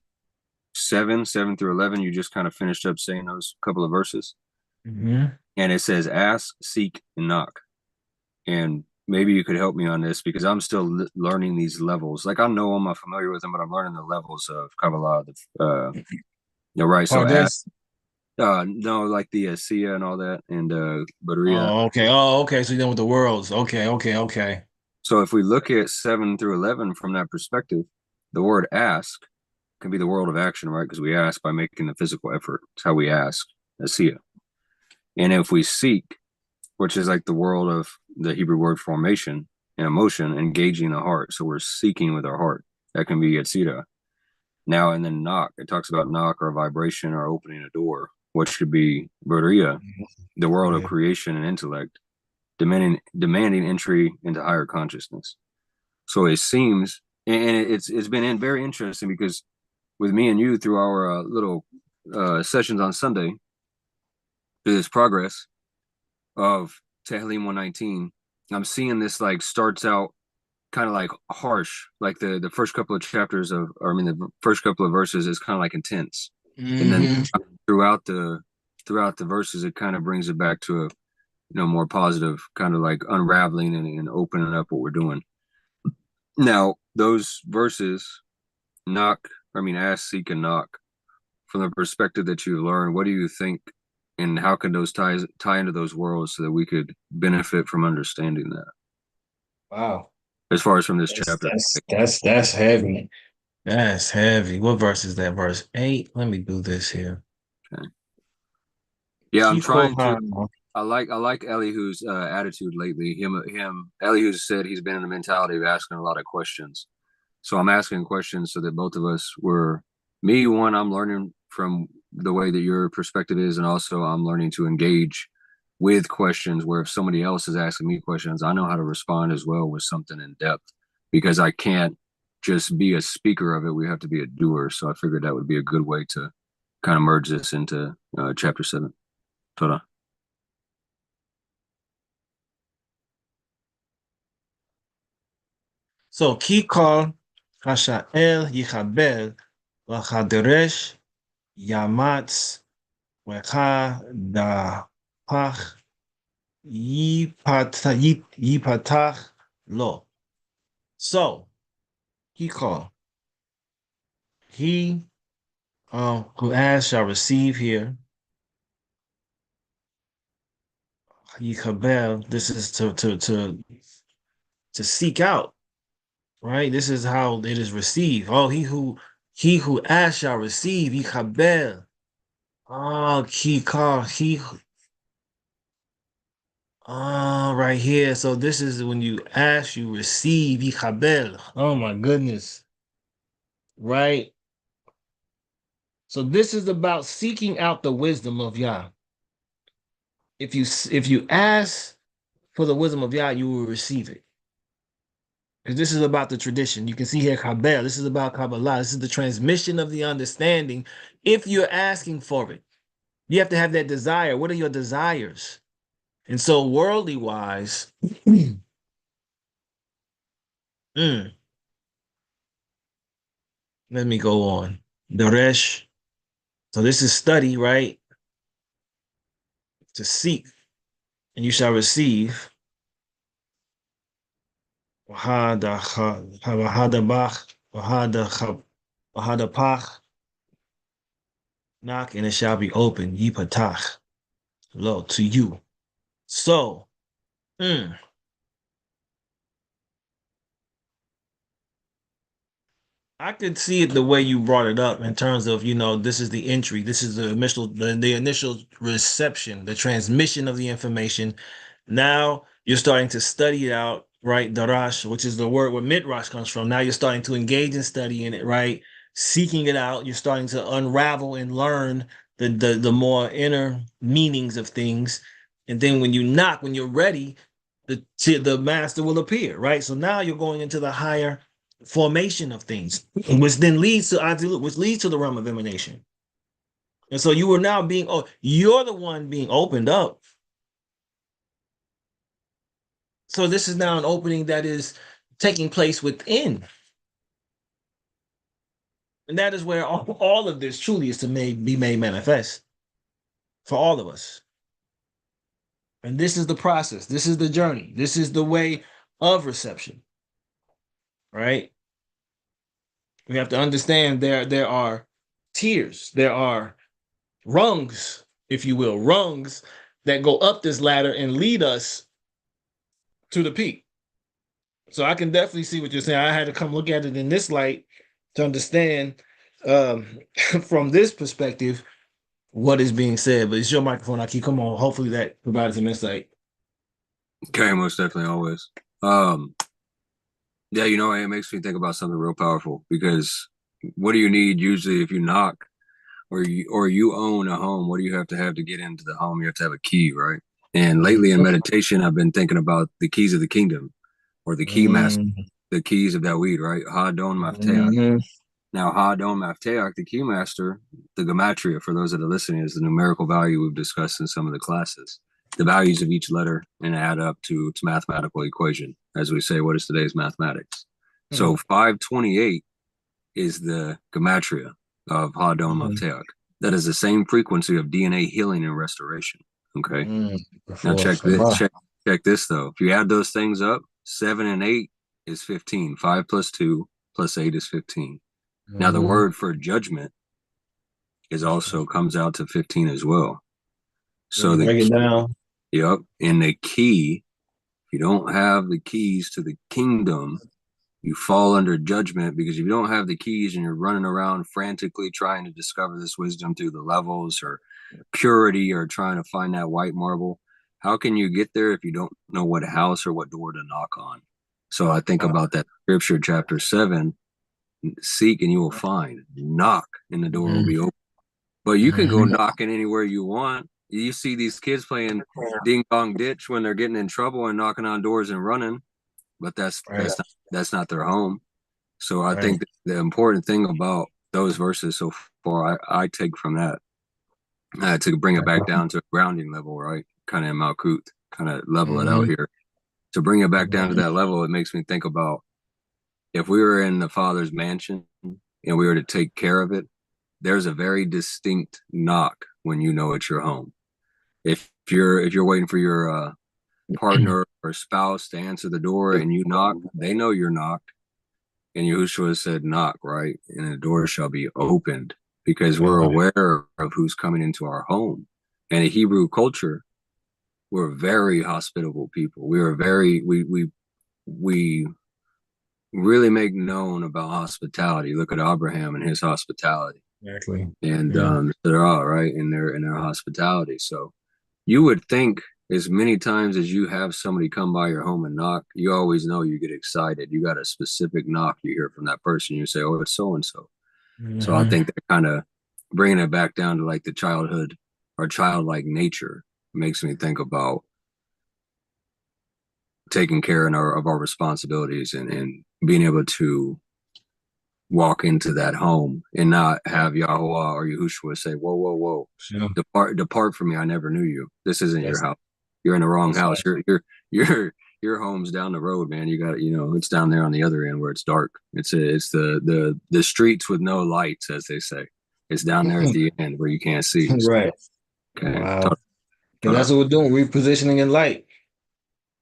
7 through 11, you just kind of finished up saying those couple of verses. Mm-hmm. And it says, ask, seek, and knock. And maybe you could help me on this, because I'm still learning these levels. Like, I know them, I'm familiar with them, but I'm learning the levels of Kabbalah. Right. So ask, Pardes. no, like the Sia and all that, and Baria. Oh, okay. Oh, okay. So you're done with the worlds. Okay, okay, okay. So if we look at 7 through 11 from that perspective, the word ask can be the world of action, right? Because we ask by making the physical effort. It's how we ask, Sia. And if we seek, which is like the world of the Hebrew word formation and emotion, engaging the heart. So we're seeking with our heart. That can be Yetzirah. Now, and then knock. It talks about knock, or vibration, or opening a door, which could be Baria, the world of Yeah. creation and intellect, demanding entry into higher consciousness. So it seems, and it's been very interesting, because with me and you, through our little sessions on Sunday, through this progress of Tehillim 119, I'm seeing this, like, starts out kind of like harsh, like the first couple of chapters of, or I mean, the first couple of verses is kind of like intense, and then Mm-hmm. throughout the throughout the verses, it kind of brings it back to a more positive, kind of like unraveling and opening up what we're doing. Now, those verses, knock, I mean, ask, seek, and knock, from the perspective that you learn, what do you think, and how can those tie into those worlds, so that we could benefit from understanding that, Wow. as far as from this That's chapter? that's that's that's heavy. That's heavy. What verse is that? Verse 8. Let me do this here. Okay. Yeah, I'm Kiko trying to. Hama. I like Elihu's attitude lately. Elihu said he's been in the mentality of asking a lot of questions. So I'm asking questions so that both of us were, me, one, I'm learning from the way that your perspective is, and also I'm learning to engage with questions, where if somebody else is asking me questions, I know how to respond as well with something in depth, because I can't just be a speaker of it. We have to be a doer. So I figured that would be a good way to kind of merge this into chapter 7. Torah. So Kiko Hasha'el Yichabel Lachaderesh Yamatz Wecha Da Pach Yipatach Lo. So Kiko, he who asks shall receive here. Yichabel, this is to seek out, right? This is how it is received. Oh, he who asks shall receive. Yichabel. Oh, right here. So this is when you ask, you receive. Yichabel. Oh my goodness. Right. So this is about seeking out the wisdom of Yah. If you ask for the wisdom of Yah, you will receive it. Because this is about the tradition. You can see here Kabbalah. This is about Kabbalah. This is the transmission of the understanding. If you're asking for it, you have to have that desire. What are your desires? And so, worldly wise, Mm. Let me go on. Daresh. So this is study, right? To seek, and you shall receive. Wahadabach, Wahadapach, knock, and it shall be open. Yipatach, lo, to you. So, mm, I could see it the way you brought it up in terms of, this is the entry, this is the initial reception, the transmission of the information. Now you're starting to study it out, right? Darash, which is the word where midrash comes from. Now you're starting to engage in studying it, right? Seeking it out. You're starting to unravel and learn the more inner meanings of things. And then when you knock, when you're ready, the master will appear, right? So now you're going into the higher formation of things, which then leads to which leads to the realm of emanation. And so you are now you're the one being opened up. So this is now an opening that is taking place within. And that is where all of this truly is to be made manifest for all of us. And this is the process. This is the journey. This is the way of reception, right? We have to understand there are tiers, there are rungs, if you will, rungs that go up this ladder and lead us to the peak. So I can definitely see what you're saying. I had to come look at it in this light to understand um, from this perspective what is being said. But it's your microphone, Aki. Come on. Hopefully that provides some insight. Okay, most definitely always. Yeah, it makes me think about something real powerful because what do you need usually if you knock or you own a home? What do you have to get into the home? You have to have a key, right? And lately in meditation, I've been thinking about the keys of the kingdom or the key master, Mm-hmm. the keys of that weed, right? Hadon Mafteach. Mm-hmm. Now, Hadon Mafteach, the key master, the gematria, for those that are listening, is the numerical value we've discussed in some of the classes. The values of each letter and add up to its mathematical equation. As we say, what is today's mathematics? So 528 is the gematria of Hadon Mafteach. That is the same frequency of DNA healing and restoration. Okay. Now check this though. If you add those things up, 7 and 8 is 15. 5 plus 2 plus 8 is 15. Now the word for judgment is also comes out to 15 as well. So break it down. Yep. And the key, if you don't have the keys to the kingdom, you fall under judgment, because if you don't have the keys and you're running around frantically trying to discover this wisdom through the levels or purity or trying to find that white marble, how can you get there if you don't know what house or what door to knock on? So I think about that scripture, chapter 7, seek and you will find, knock and the door will be open. But you can go knocking anywhere you want. You see these kids playing ding dong ditch when they're getting in trouble and knocking on doors and running, but that's not their home. So I think the important thing about those verses so far, I take from that to bring it back down to a grounding level, right? Kind of in Malkut, kind of level it out here. To bring it back down to that level, it makes me think about if we were in the Father's mansion and we were to take care of it, there's a very distinct knock when you know it's your home. If you're waiting for your partner or spouse to answer the door and you knock, they know you're knocked. And Yahushua said, knock, right? And the door shall be opened, because we're aware of who's coming into our home. And in Hebrew culture, we're very hospitable people. We really make known about hospitality. Look at Abraham and his hospitality. Exactly. And they're all right in their hospitality. So you would think as many times as you have somebody come by your home and knock, you always know you get excited. You got a specific knock you hear from that person. You say, oh, it's so-and-so. So I think that kind of bringing it back down to like the childhood or childlike nature makes me think about taking care of our responsibilities and being able to walk into that home and not have Yahuwah or Yahushua say, whoa, whoa, whoa, depart from me. I never knew you. This isn't your house. You're in the wrong house. You're your home's down the road, man. You got, it's down there on the other end where it's dark. It's the streets with no lights, as they say. It's down there at the end where you can't see. Right. Okay. Wow. And that's what we're doing, repositioning in light.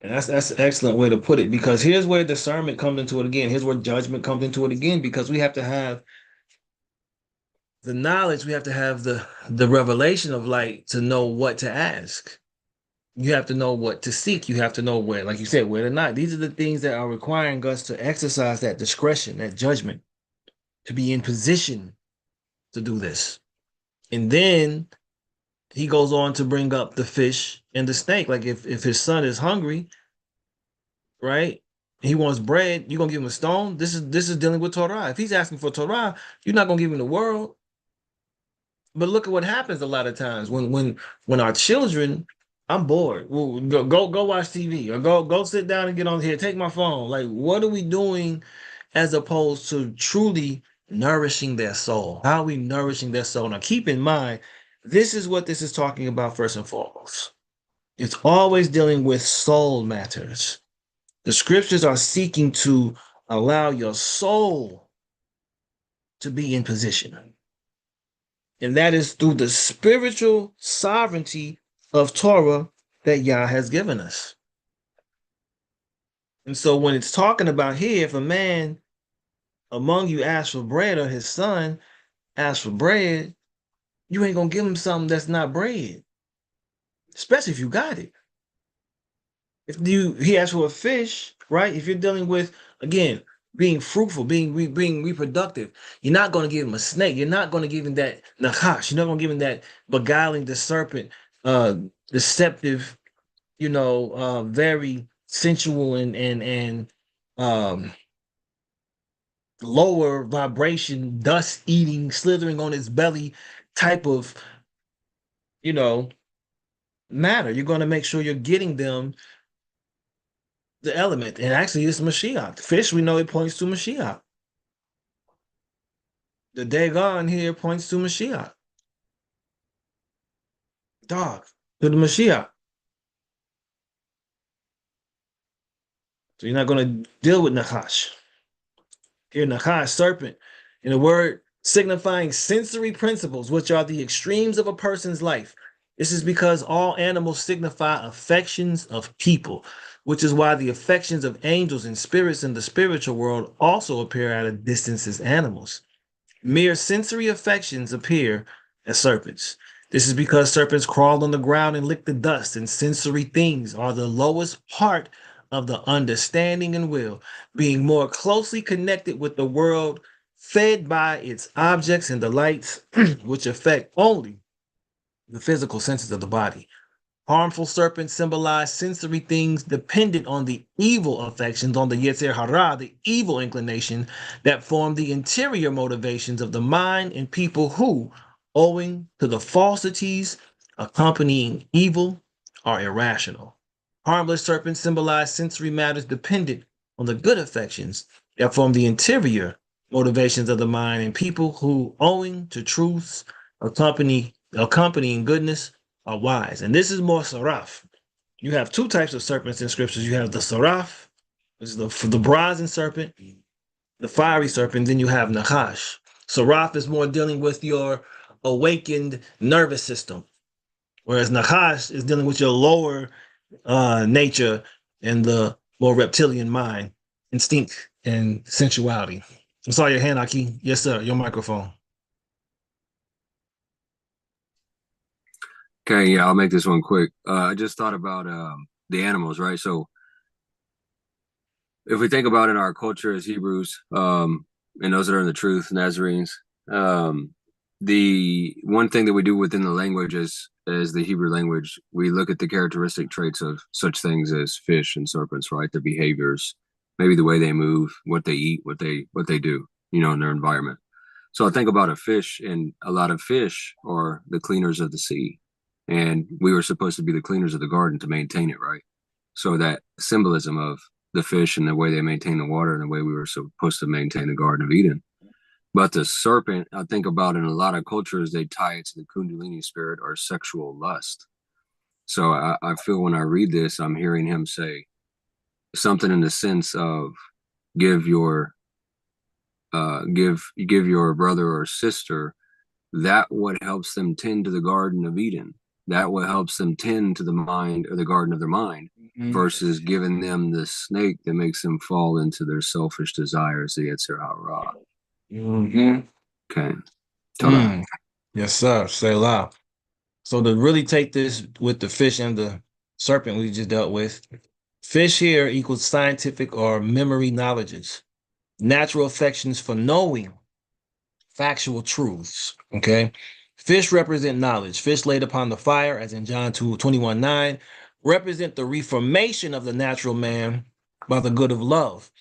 And that's an excellent way to put it, because here's where discernment comes into it again. Here's where judgment comes into it again, because we have to have the knowledge, we have to have the revelation of light to know what to ask. You have to know what to seek. You have to know where, like you said, where to not. These are the things that are requiring us to exercise that discretion, that judgment, to be in position to do this. And then he goes on to bring up the fish and the snake. Like if his son is hungry, right? He wants bread, you're gonna give him a stone. This is dealing with Torah. If he's asking for Torah, you're not gonna give him the world. But look at what happens a lot of times when our children, I'm bored. Well, go watch TV, or go sit down and get on here. Take my phone. Like, what are we doing as opposed to truly nourishing their soul? How are we nourishing their soul? Now, keep in mind, this is what this is talking about first and foremost. It's always dealing with soul matters. The scriptures are seeking to allow your soul to be in position. And that is through the spiritual sovereignty of Torah that Yah has given us. And so when it's talking about here, if a man among you asks for bread, or his son asks for bread, you ain't gonna give him something that's not bread, especially if you got it. If he asks for a fish, right? If you're dealing with, again, being fruitful, being reproductive, you're not going to give him a snake. You're not going to give him that nachash. You're not going to give him that beguiling the serpent, deceptive, very sensual and um, lower vibration, dust eating, slithering on his belly type of, you know, matter. You're going to make sure you're getting them the element. And actually, it's Mashiach. The fish, we know it points to Mashiach. The Dagon here points to Mashiach. Dog, to the Mashiach. So you're not going to deal with Nachash. Here, Nachash, serpent, in a word signifying sensory principles, which are the extremes of a person's life. This is because all animals signify affections of people, which is why the affections of angels and spirits in the spiritual world also appear at a distance as animals. Mere sensory affections appear as serpents. This is because serpents crawl on the ground and lick the dust, and sensory things are the lowest part of the understanding and will, being more closely connected with the world, fed by its objects and delights, which affect only the physical senses of the body. Harmful serpents symbolize sensory things dependent on the evil affections, on the Yetzer Hara, the evil inclination that form the interior motivations of the mind and people who, owing to the falsities accompanying evil, are irrational. Harmless serpents symbolize sensory matters dependent on the good affections that form the interior motivations of the mind and people who, owing to truths accompanying goodness, are wise. And this is more saraf. You have two types of serpents in scriptures. You have the saraf, which is the brazen serpent, the fiery serpent. Then you have nachash. Saraf is more dealing with your awakened nervous system, whereas nachash is dealing with your lower nature and the more reptilian mind, instinct, and sensuality. I saw your hand, Aki. Yes, sir. Your microphone. Okay, yeah, I'll make this one quick. I just thought about the animals, right? So if we think about in our culture as Hebrews, and those that are in the truth, Nazarenes, the one thing that we do within the language as the Hebrew language, we look at the characteristic traits of such things as fish and serpents, right? Their behaviors, maybe the way they move, what they eat, what they do, in their environment. So I think about a fish, and a lot of fish are the cleaners of the sea. And we were supposed to be the cleaners of the garden to maintain it, right? So that symbolism of the fish and the way they maintain the water and the way we were supposed to maintain the Garden of Eden. But the serpent, I think about in a lot of cultures, they tie it to the Kundalini spirit or sexual lust. So I feel when I read this, I'm hearing him say, something in the sense of give your give your brother or sister that what helps them tend to the Garden of Eden, that what helps them tend to the mind or the garden of their mind, Mm-hmm. versus giving them the snake that makes them fall into their selfish desires, the Yetzer Hara. Mm-hmm. Okay. Torah. Mm. Yes, sir. Say loud. So to really take this with the fish and the serpent we just dealt with, fish here equals scientific or memory knowledges, natural affections for knowing factual truths. Okay. Fish represent knowledge. Fish laid upon the fire, as in John 2:21-9, represent the reformation of the natural man by the good of love,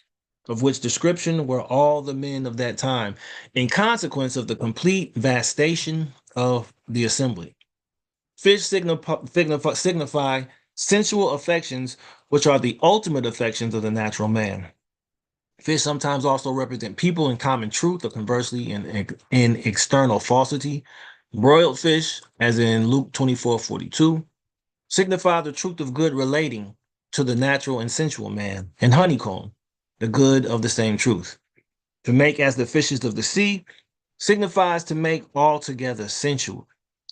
of which description were all the men of that time, in consequence of the complete vastation of the assembly. Fish signify sensual affections, which are the ultimate affections of the natural man. Fish sometimes also represent people in common truth, or conversely, in external falsity. Broiled fish, as in Luke 24:42, signify the truth of good relating to the natural and sensual man. And honeycomb, the good of the same truth. To make as the fishes of the sea signifies to make altogether sensual.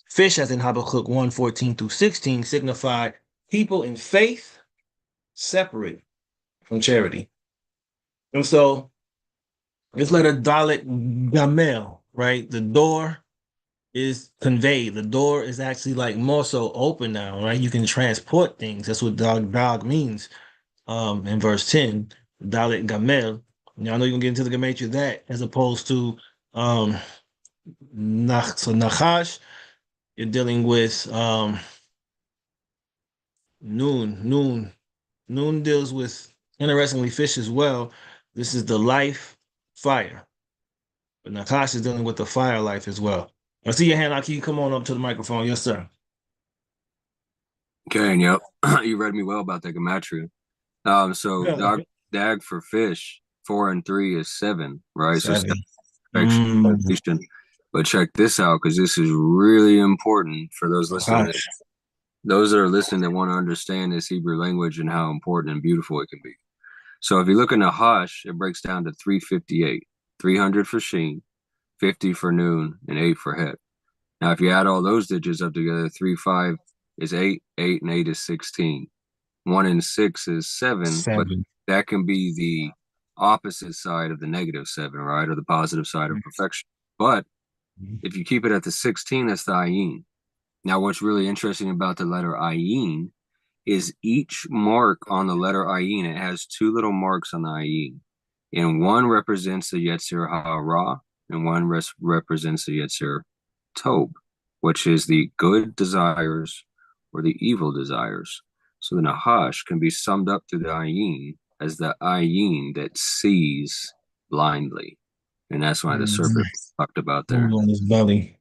Fish, as in Habakkuk 1:14-16, signify people in faith separate from charity. And so it's letter Dalet Gamel, right? The door is conveyed. The door is actually like more so open now, right? You can transport things. That's what dog means in verse 10. Dalet Gamel. Now I know you're gonna get into the gematria of that as opposed to so Nachash, you're dealing with Noon. Noon deals with, interestingly, fish as well. This is the life fire. But Nakash is dealing with the fire life as well. I see your hand. Can you come on up to the microphone? Yes, sir. Okay, and yep, you read me well about the gematria. So Yeah. dag for fish, 4 and 3 is 7, right? So Seven. Mm, separation. But check this out, because this is really important for those listening. Nakash. Those that are listening that want to understand this Hebrew language and how important and beautiful it can be. So if you look in the Hush, it breaks down to 358, 300 for Sheen, 50 for Noon, and 8 for Het. Now, if you add all those digits up together, 3, 5 is 8, 8 and 8 is 16. 1 and 6 is 7, but Seven. that can be the opposite side of the negative 7, right? Or the positive side of perfection. But if you keep it at the 16, that's the ayin. Now, what's really interesting about the letter ayin is each mark on the letter ayin, it has two little marks on the ayin. And one represents the Yetzer Hara, and one represents the Yetzer Tob, which is the good desires or the evil desires. So the Nahash can be summed up through the ayin as the ayin that sees blindly. And that's why the Mm-hmm. serpent talked about there. On his belly.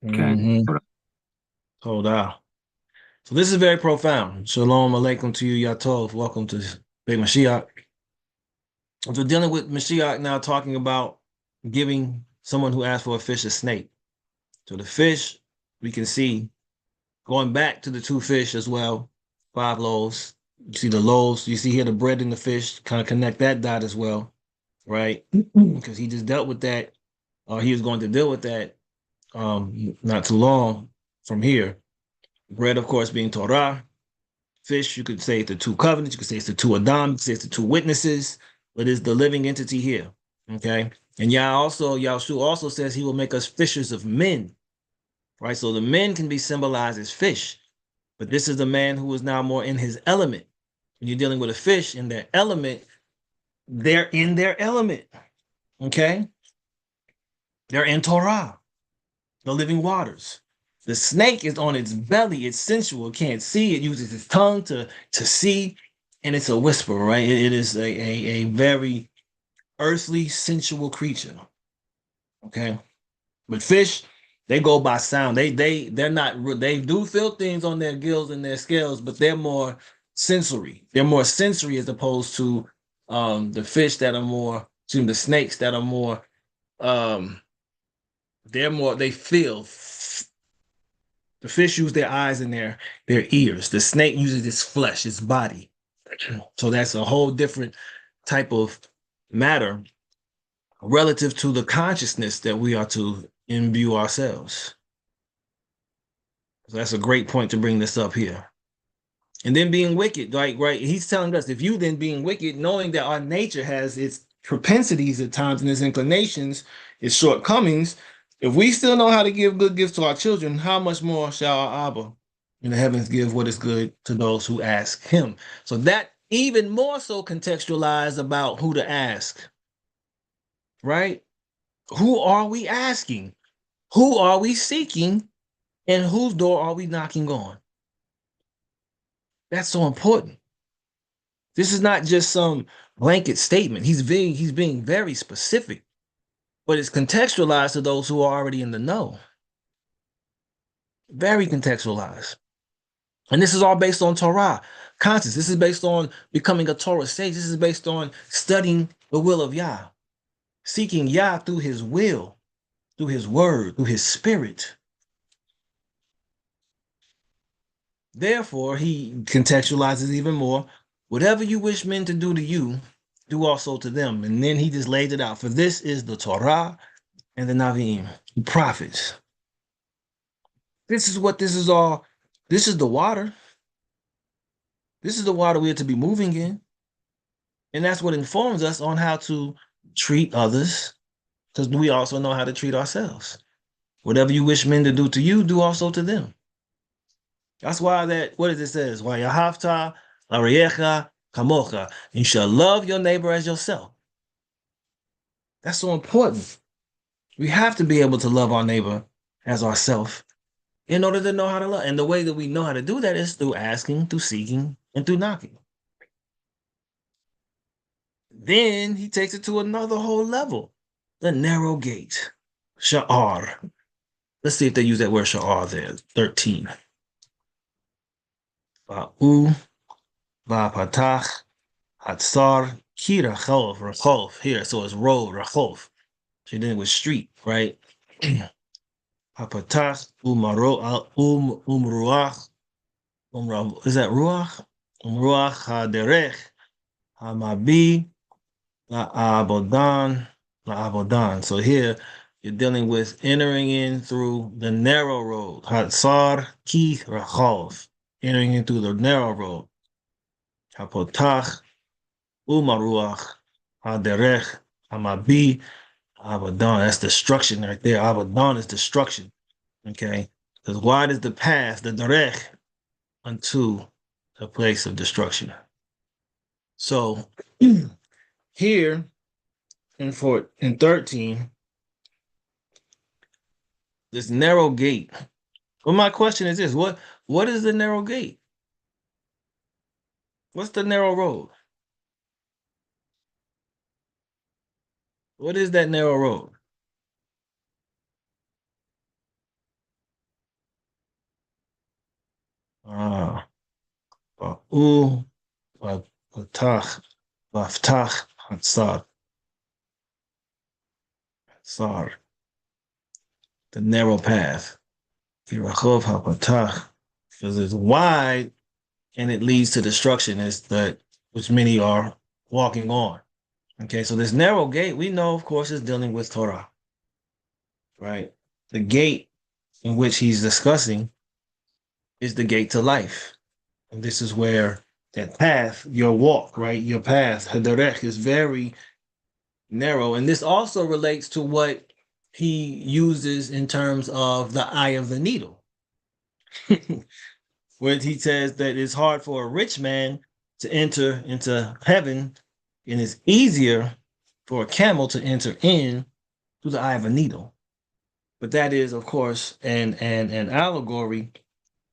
Okay. Mm-hmm. Hold on. So this is very profound. Shalom alaikum to you, Yatov. Welcome to Beit Mashiyach. So we're dealing with Mashiach now, talking about giving someone who asked for a fish a snake. So the fish, we can see going back to the two fish as well, 5 loaves. You see the loaves, you see here the bread and the fish, kind of connect that dot as well, right? Because he just dealt with that, or he was going to deal with that not too long from here. Bread, of course, being Torah. Fish, you could say it's the two covenants, you could say it's the two Adam, you could say it's the two witnesses, but it's the living entity here. Okay. And Yahshua also says he will make us fishers of men, right? So the men can be symbolized as fish, but this is the man who is now more in his element. When you're dealing with a fish in their element, they're in their element. Okay. They're in Torah, the living waters. The snake is on its belly. It's sensual. It can't see. It uses its tongue to see. And it's a whisperer, right? It is a very earthly, sensual creature. Okay. But fish, they go by sound. They're not, they do feel things on their gills and their scales, but they're more sensory. They're more sensory as opposed to the fish that are more, the snakes that are more um they feel. The fish use their eyes and their ears. The snake uses its flesh, its body. So that's a whole different type of matter relative to the consciousness that we are to imbue ourselves. So that's a great point to bring this up here. And then being wicked, like, right, he's telling us, if you then being wicked, knowing that our nature has its propensities at times and its inclinations, its shortcomings, if we still know how to give good gifts to our children, how much more shall our Abba in the heavens give what is good to those who ask him? So that even more so contextualized about who to ask, right? Who are we asking? Who are we seeking? And whose door are we knocking on? That's so important. This is not just some blanket statement. He's being very specific, but it's contextualized to those who are already in the know. Very contextualized. And this is all based on Torah conscience. This is based on becoming a Torah sage. This is based on studying the will of Yah, seeking Yah through his will, through his word, through his spirit. Therefore, he contextualizes even more. Whatever you wish men to do to you, do also to them. And then he just laid it out. For this is the Torah and the Naviim, the prophets. This is what this is all. This is the water. This is the water we are to be moving in. And that's what informs us on how to treat others, because we also know how to treat ourselves. Whatever you wish men to do to you, do also to them. That's why what does it says? Why yahavta l'reyecha kamocha. You shall love your neighbor as yourself. That's so important. We have to be able to love our neighbor as ourselves in order to know how to love. And the way that we know how to do that is through asking, through seeking, and through knocking. Then he takes it to another whole level. The narrow gate. Sha'ar. Let's see if they use that word sha'ar there. 13. Ba'u, ba'patach, hatsar, ki rachov, rachov. Here, so it's road, rachov. So then it was street, right? Hapatach, umruach, is that ruach? Umruach haderech, hamabi, la'abodan. So here, you're dealing with entering in through the narrow road. Hatsar ki rachov. Entering in through the narrow road. Hapotach umaruach haderech hamabi abadan. That's destruction right there. Abadan is destruction. Okay, because wide is the path, the derech, unto a place of destruction. So here in 13, this narrow gate. Well, my question is this: what is the narrow gate? What's the narrow road? What is that narrow road? Ah, ba'u, ba'tach, ba'ftach, hatzar, hatzar. The narrow path. Kirachov hapatach, because it's wide and it leads to destruction, is that which many are walking on. Okay, so this narrow gate, we know, of course, is dealing with Torah, right? The gate in which he's discussing is the gate to life. And this is where that path, your walk, right? Your path, haderech, is very narrow. And this also relates to what he uses in terms of the eye of the needle, where he says that it's hard for a rich man to enter into heaven, and it's easier for a camel to enter in through the eye of a needle. But that is, of course, an allegory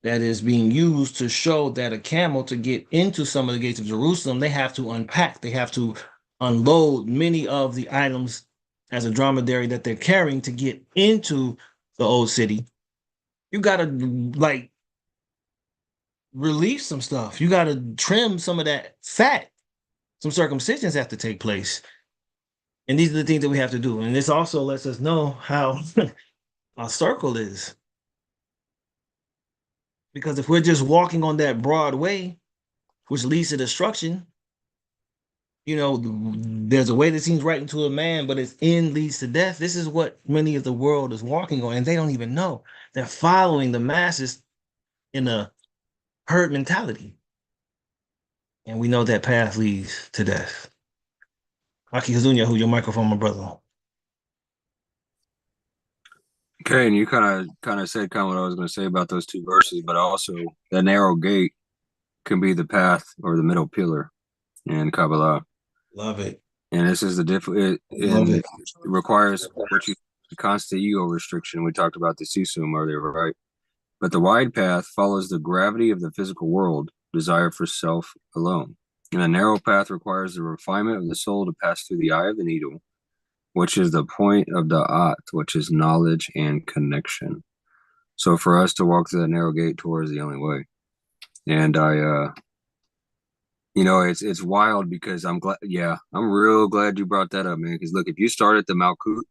that is being used to show that a camel, to get into some of the gates of Jerusalem, they have to unpack, they have to unload many of the items as a dromedary that they're carrying to get into the old city. You got to like release some stuff. You got to trim some of that fat. Some circumcisions have to take place. And these are the things that we have to do. And this also lets us know how our circle is. Because if we're just walking on that broad way, which leads to destruction. There's a way that seems right into a man, but its end leads to death. This is what many of the world is walking on, and they don't even know. They're following the masses in a herd mentality. And we know that path leads to death. Aki Hazunya, who your microphone, my brother. Okay, and you kind of said kind of what I was going to say about those two verses, but also the narrow gate can be the path or the middle pillar in Kabbalah. Love it. And this is the Love it. it requires what you the constant ego restriction. We talked about the sisum earlier, right? But the wide path follows the gravity of the physical world, desire for self alone. And a narrow path requires the refinement of the soul to pass through the eye of the needle, which is the point of the at, which is knowledge and connection. So for us to walk through that narrow gate towards the only way. And it's wild because I'm glad. Yeah, I'm real glad you brought that up, man. Because look, if you start at the Malkut,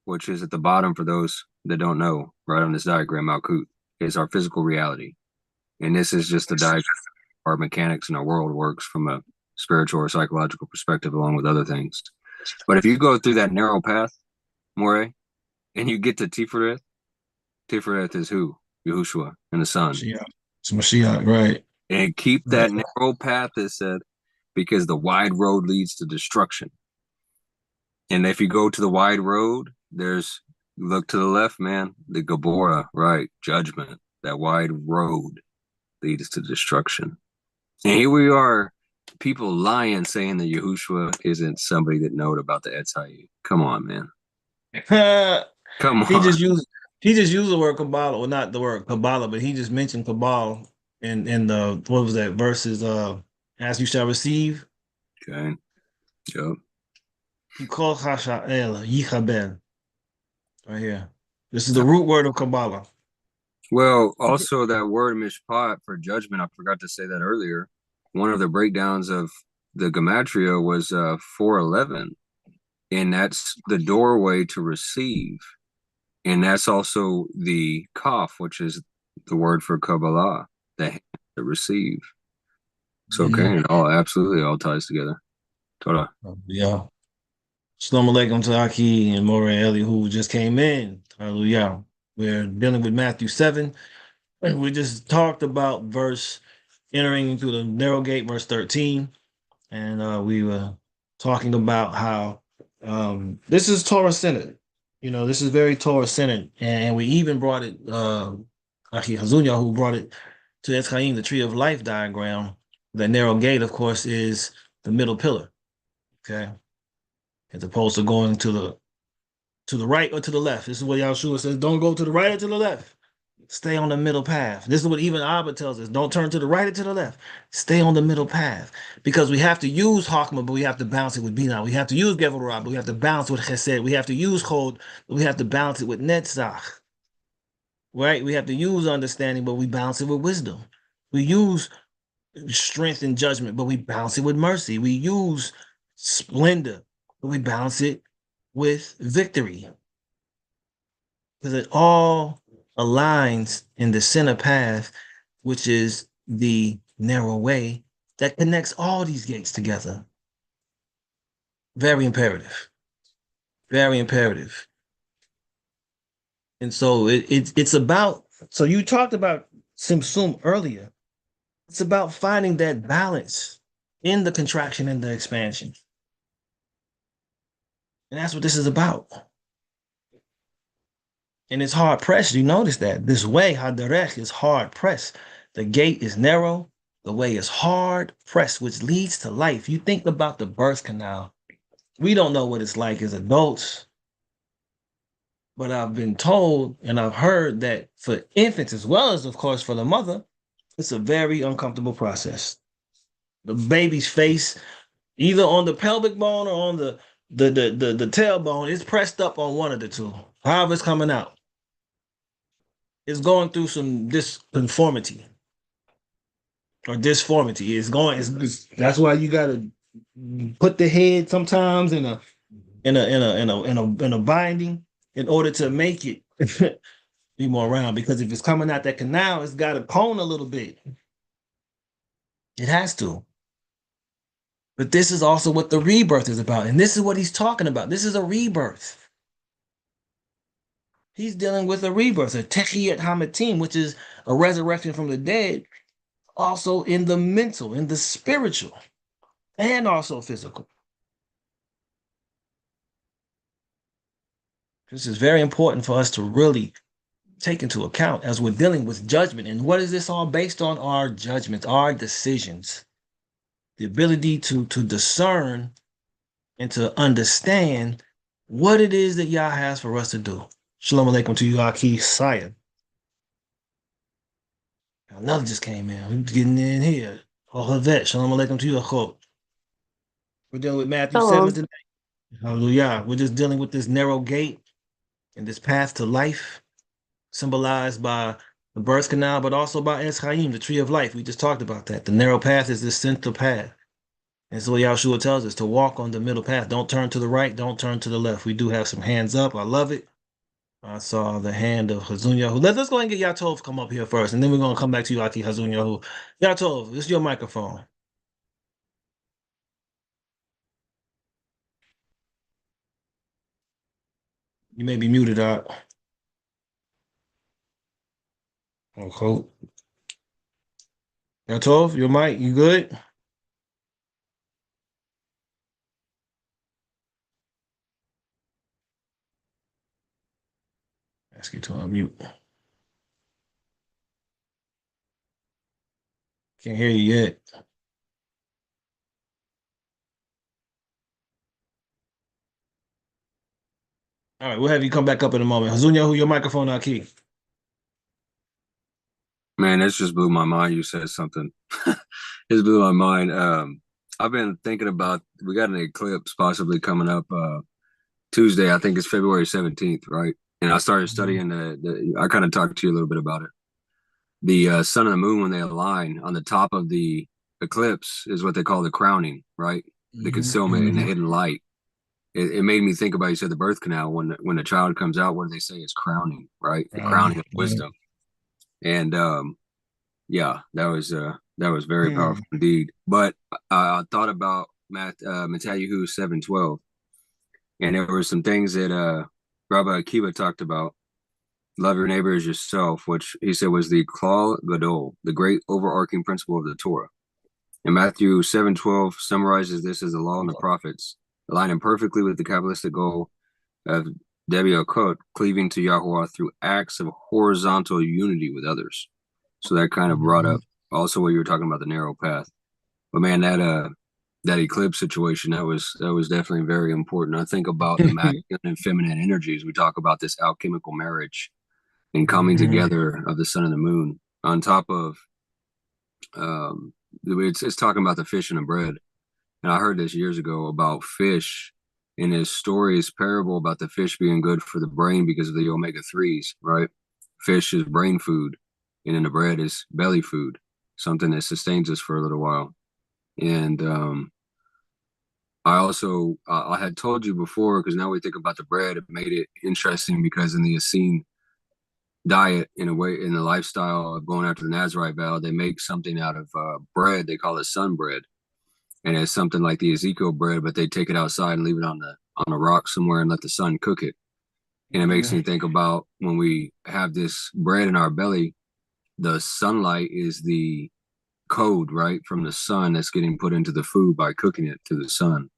which is at the bottom for those that don't know, right on this diagram, Malkut is our physical reality, and this is just the diagram. Our mechanics in our world works from a spiritual or psychological perspective, along with other things. But if you go through that narrow path, Moray, and you get to Tiferet, Tiferet is who? Yahushua and the Son. Mashiyach. It's Mashiyach, right. And keep that narrow path, it said, because the wide road leads to destruction. And if you go to the wide road, look to the left, man, the Gabora, right? Judgment. That wide road leads to destruction. And here we are, people lying, saying that Yahushua isn't somebody that knowed about the Etz Hayim. Come on, man. Come on. He just used the word Kabbalah, well, not the word Kabbalah, but he just mentioned Kabbalah in the what was that verses? As you shall receive. Okay. Yep. He called Hasha'el Yichabel. Right here. This is the root word of Kabbalah. Well, also that word mishpat for judgment, I forgot to say that earlier. One of the breakdowns of the gematria was 411, and that's the doorway to receive. And that's also the kaf, which is the word for Kabbalah, the receive. So okay, it all ties together. Toda. Yeah. Shalom alaikum to Aki and Moray Eli who just came in. Hallelujah. We're dealing with Matthew 7. And we just talked about entering through the narrow gate, verse 13. And we were talking about how this is Torah centered. This is very Torah centered. And we even brought it, Aki Hazunya, who brought it to Etz Chaim, the tree of life diagram. The narrow gate, of course, is the middle pillar. Okay. As opposed to going to the right or to the left. This is what Yahshua says, don't go to the right or to the left. Stay on the middle path. This is what even Abba tells us. Don't turn to the right or to the left. Stay on the middle path. Because we have to use Hakma, but we have to balance it with Binah. We have to use Gevorah, but we have to balance it with Chesed. We have to use Chod, but we have to balance it with Netzach. Right? We have to use understanding, but we balance it with wisdom. We use strength and judgment, but we balance it with mercy. We use splendor, but we balance it with victory. Because it all aligns in the center path, which is the narrow way that connects all these gates together. Very imperative. Very imperative. And so it's about, so you talked about Simsum earlier. It's about finding that balance in the contraction and the expansion. And that's what this is about. And it's hard pressed. You notice that this way, Haderech, is hard pressed. The gate is narrow. The way is hard pressed, which leads to life. You think about the birth canal. We don't know what it's like as adults. But I've been told and I've heard that for infants, as well as, of course, for the mother, it's a very uncomfortable process. The baby's face, either on the pelvic bone or on the tailbone, is pressed up on one of the two. However it's coming out. It's going through some disconformity or disformity. That's why you gotta put the head sometimes in a binding in order to make it be more round. Because if it's coming out that canal, it's got to cone a little bit. It has to. But this is also what the rebirth is about. And this is what he's talking about. This is a rebirth. He's dealing with a rebirth, a Techiyat Hamatim, which is a resurrection from the dead, also in the mental, in the spiritual, and also physical. This is very important for us to really take into account as we're dealing with judgment. And what is this all based on? Our judgments, our decisions, the ability to discern and to understand what it is that Yah has for us to do. Shalom Aleichem to you, Aki Saya. Another just came in. We're getting in here. Oh, Havet. Shalom Aleichem to you, Achot. We're dealing with Matthew 7 Shalom. today. Hallelujah. We're just dealing with this narrow gate and this path to life, symbolized by the birth canal, but also by Es Chaim, the tree of life. We just talked about that. The narrow path is the central path. And so Yahshua tells us to walk on the middle path. Don't turn to the right. Don't turn to the left. We do have some hands up. I love it. I saw the hand of Hazun Yahu. Let's go ahead and get Yatov come up here first, and then we're going to come back to you, Aki Hazun Yahu. Yatov, this is your microphone. You may be muted out. Okay. Yatov, your mic, you good? Ask you to unmute. Can't hear you yet. All right, we'll have you come back up in a moment. Hazun Yahu, your microphone, Aki. Man, this just blew my mind. You said something. This blew my mind. I've been thinking about, we got an eclipse possibly coming up Tuesday. I think it's February 17th, right? And I started studying I kind of talked to you a little bit about it. The sun and the moon, when they align on the top of the eclipse, is what they call the crowning, right? The concealment and the hidden light. It made me think about, you said the birth canal, when the child comes out, what do they say is crowning, right? The crowning of wisdom. And yeah, that was very powerful indeed. But I thought about Matthew 7:12, and there were some things that Rabbi Akiva talked about. Love your neighbor as yourself, which he said was the Klal Gadol, the great overarching principle of the Torah. And Matthew 7:12 summarizes this as the law and the prophets, aligning perfectly with the Kabbalistic goal of Debi Okot, cleaving to Yahweh through acts of horizontal unity with others. So that kind of brought up also what you were talking about, the narrow path. But man, that eclipse situation, that was definitely very important. I think about the masculine and feminine energies. We talk about this alchemical marriage and coming together of the sun and the moon. On top of it's talking about the fish and the bread. And I heard this years ago about fish, in his story, his parable about the fish being good for the brain because of the omega-3s, right? Fish is brain food, and then the bread is belly food, something that sustains us for a little while. And I had told you before, because now we think about the bread, it made it interesting because in the Essene diet, in a way, in the lifestyle of going after the Nazarite vow, they make something out of bread. They call it sun bread. And it's something like the Ezekiel bread, but they take it outside and leave it on a rock somewhere and let the sun cook it. And it makes me think about when we have this bread in our belly, the sunlight is the code, right, from the sun that's getting put into the food by cooking it to the sun.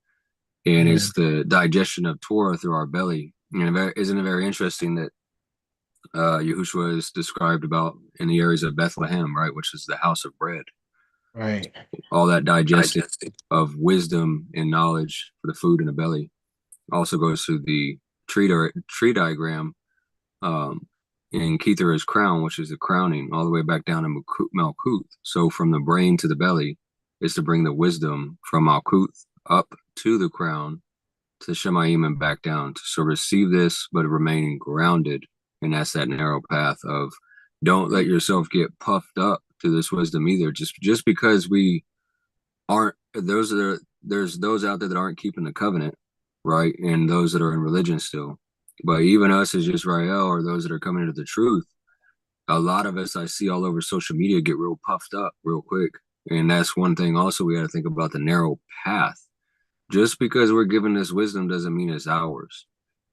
And it's the digestion of Torah through our belly. And isn't it very interesting that Yahushua is described about in the areas of Bethlehem, right, which is the house of bread. Right. All that digesting of wisdom and knowledge for the food in the belly also goes through the tree diagram in Kether's crown, which is the crowning, all the way back down to Malkuth. So from the brain to the belly is to bring the wisdom from Malkuth up to the crown, to Shemayim, and back down. So receive this, but remaining grounded. And that's that narrow path of don't let yourself get puffed up to this wisdom either. Just because we aren't, there's those out there that aren't keeping the covenant, right? And those that are in religion still. But even us as Israel, or those that are coming into the truth, a lot of us I see all over social media get real puffed up real quick. And that's one thing also we got to think about the narrow path. Just because we're given this wisdom doesn't mean it's ours.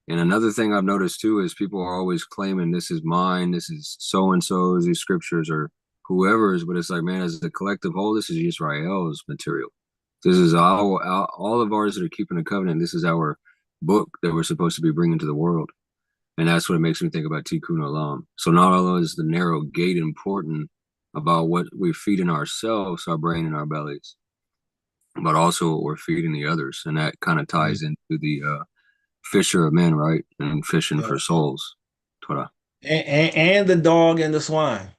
And another thing I've noticed too is people are always claiming this is mine, this is so and so's, these scriptures or whoever's, but it's like, man, as a collective whole, this is Israel's material. This is all of ours that are keeping the covenant. This is our book that we're supposed to be bringing to the world. And that's what it makes me think about Tikkun Olam. So not only is the narrow gate important about what we're feeding ourselves, our brain and our bellies, but also what we're feeding the others. And that kind of ties into the fisher of men, right? And fishing Yeah. for souls. Torah. And the dog and the swine.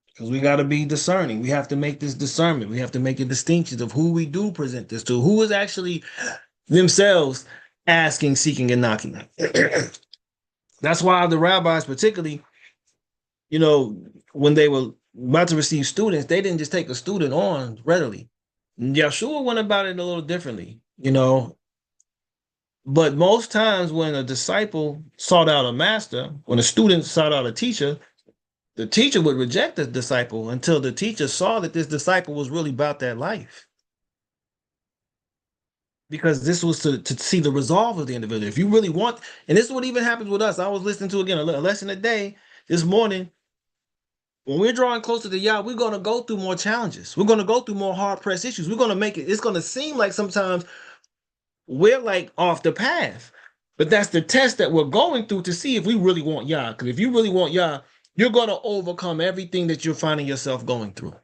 Because we got to be discerning. We have to make this discernment. We have to make a distinction of who we do present this to, who is actually themselves asking, seeking, and knocking. That's why the rabbis, particularly, when they were about to receive students, they didn't just take a student on readily. Yeshua went about it a little differently. But most times when a disciple sought out a master, when a student sought out a teacher, the teacher would reject the disciple until the teacher saw that this disciple was really about that life. Because this was to see the resolve of the individual. If you really want, and this is what even happens with us. I was listening to again a lesson a day this morning. When we're drawing closer to Yah, we're going to go through more challenges. We're going to go through more hard pressed issues. We're going to make it, it's going to seem like sometimes we're like off the path. But that's the test that we're going through to see if we really want Yah. Because if you really want Yah, you're going to overcome everything that you're finding yourself going through.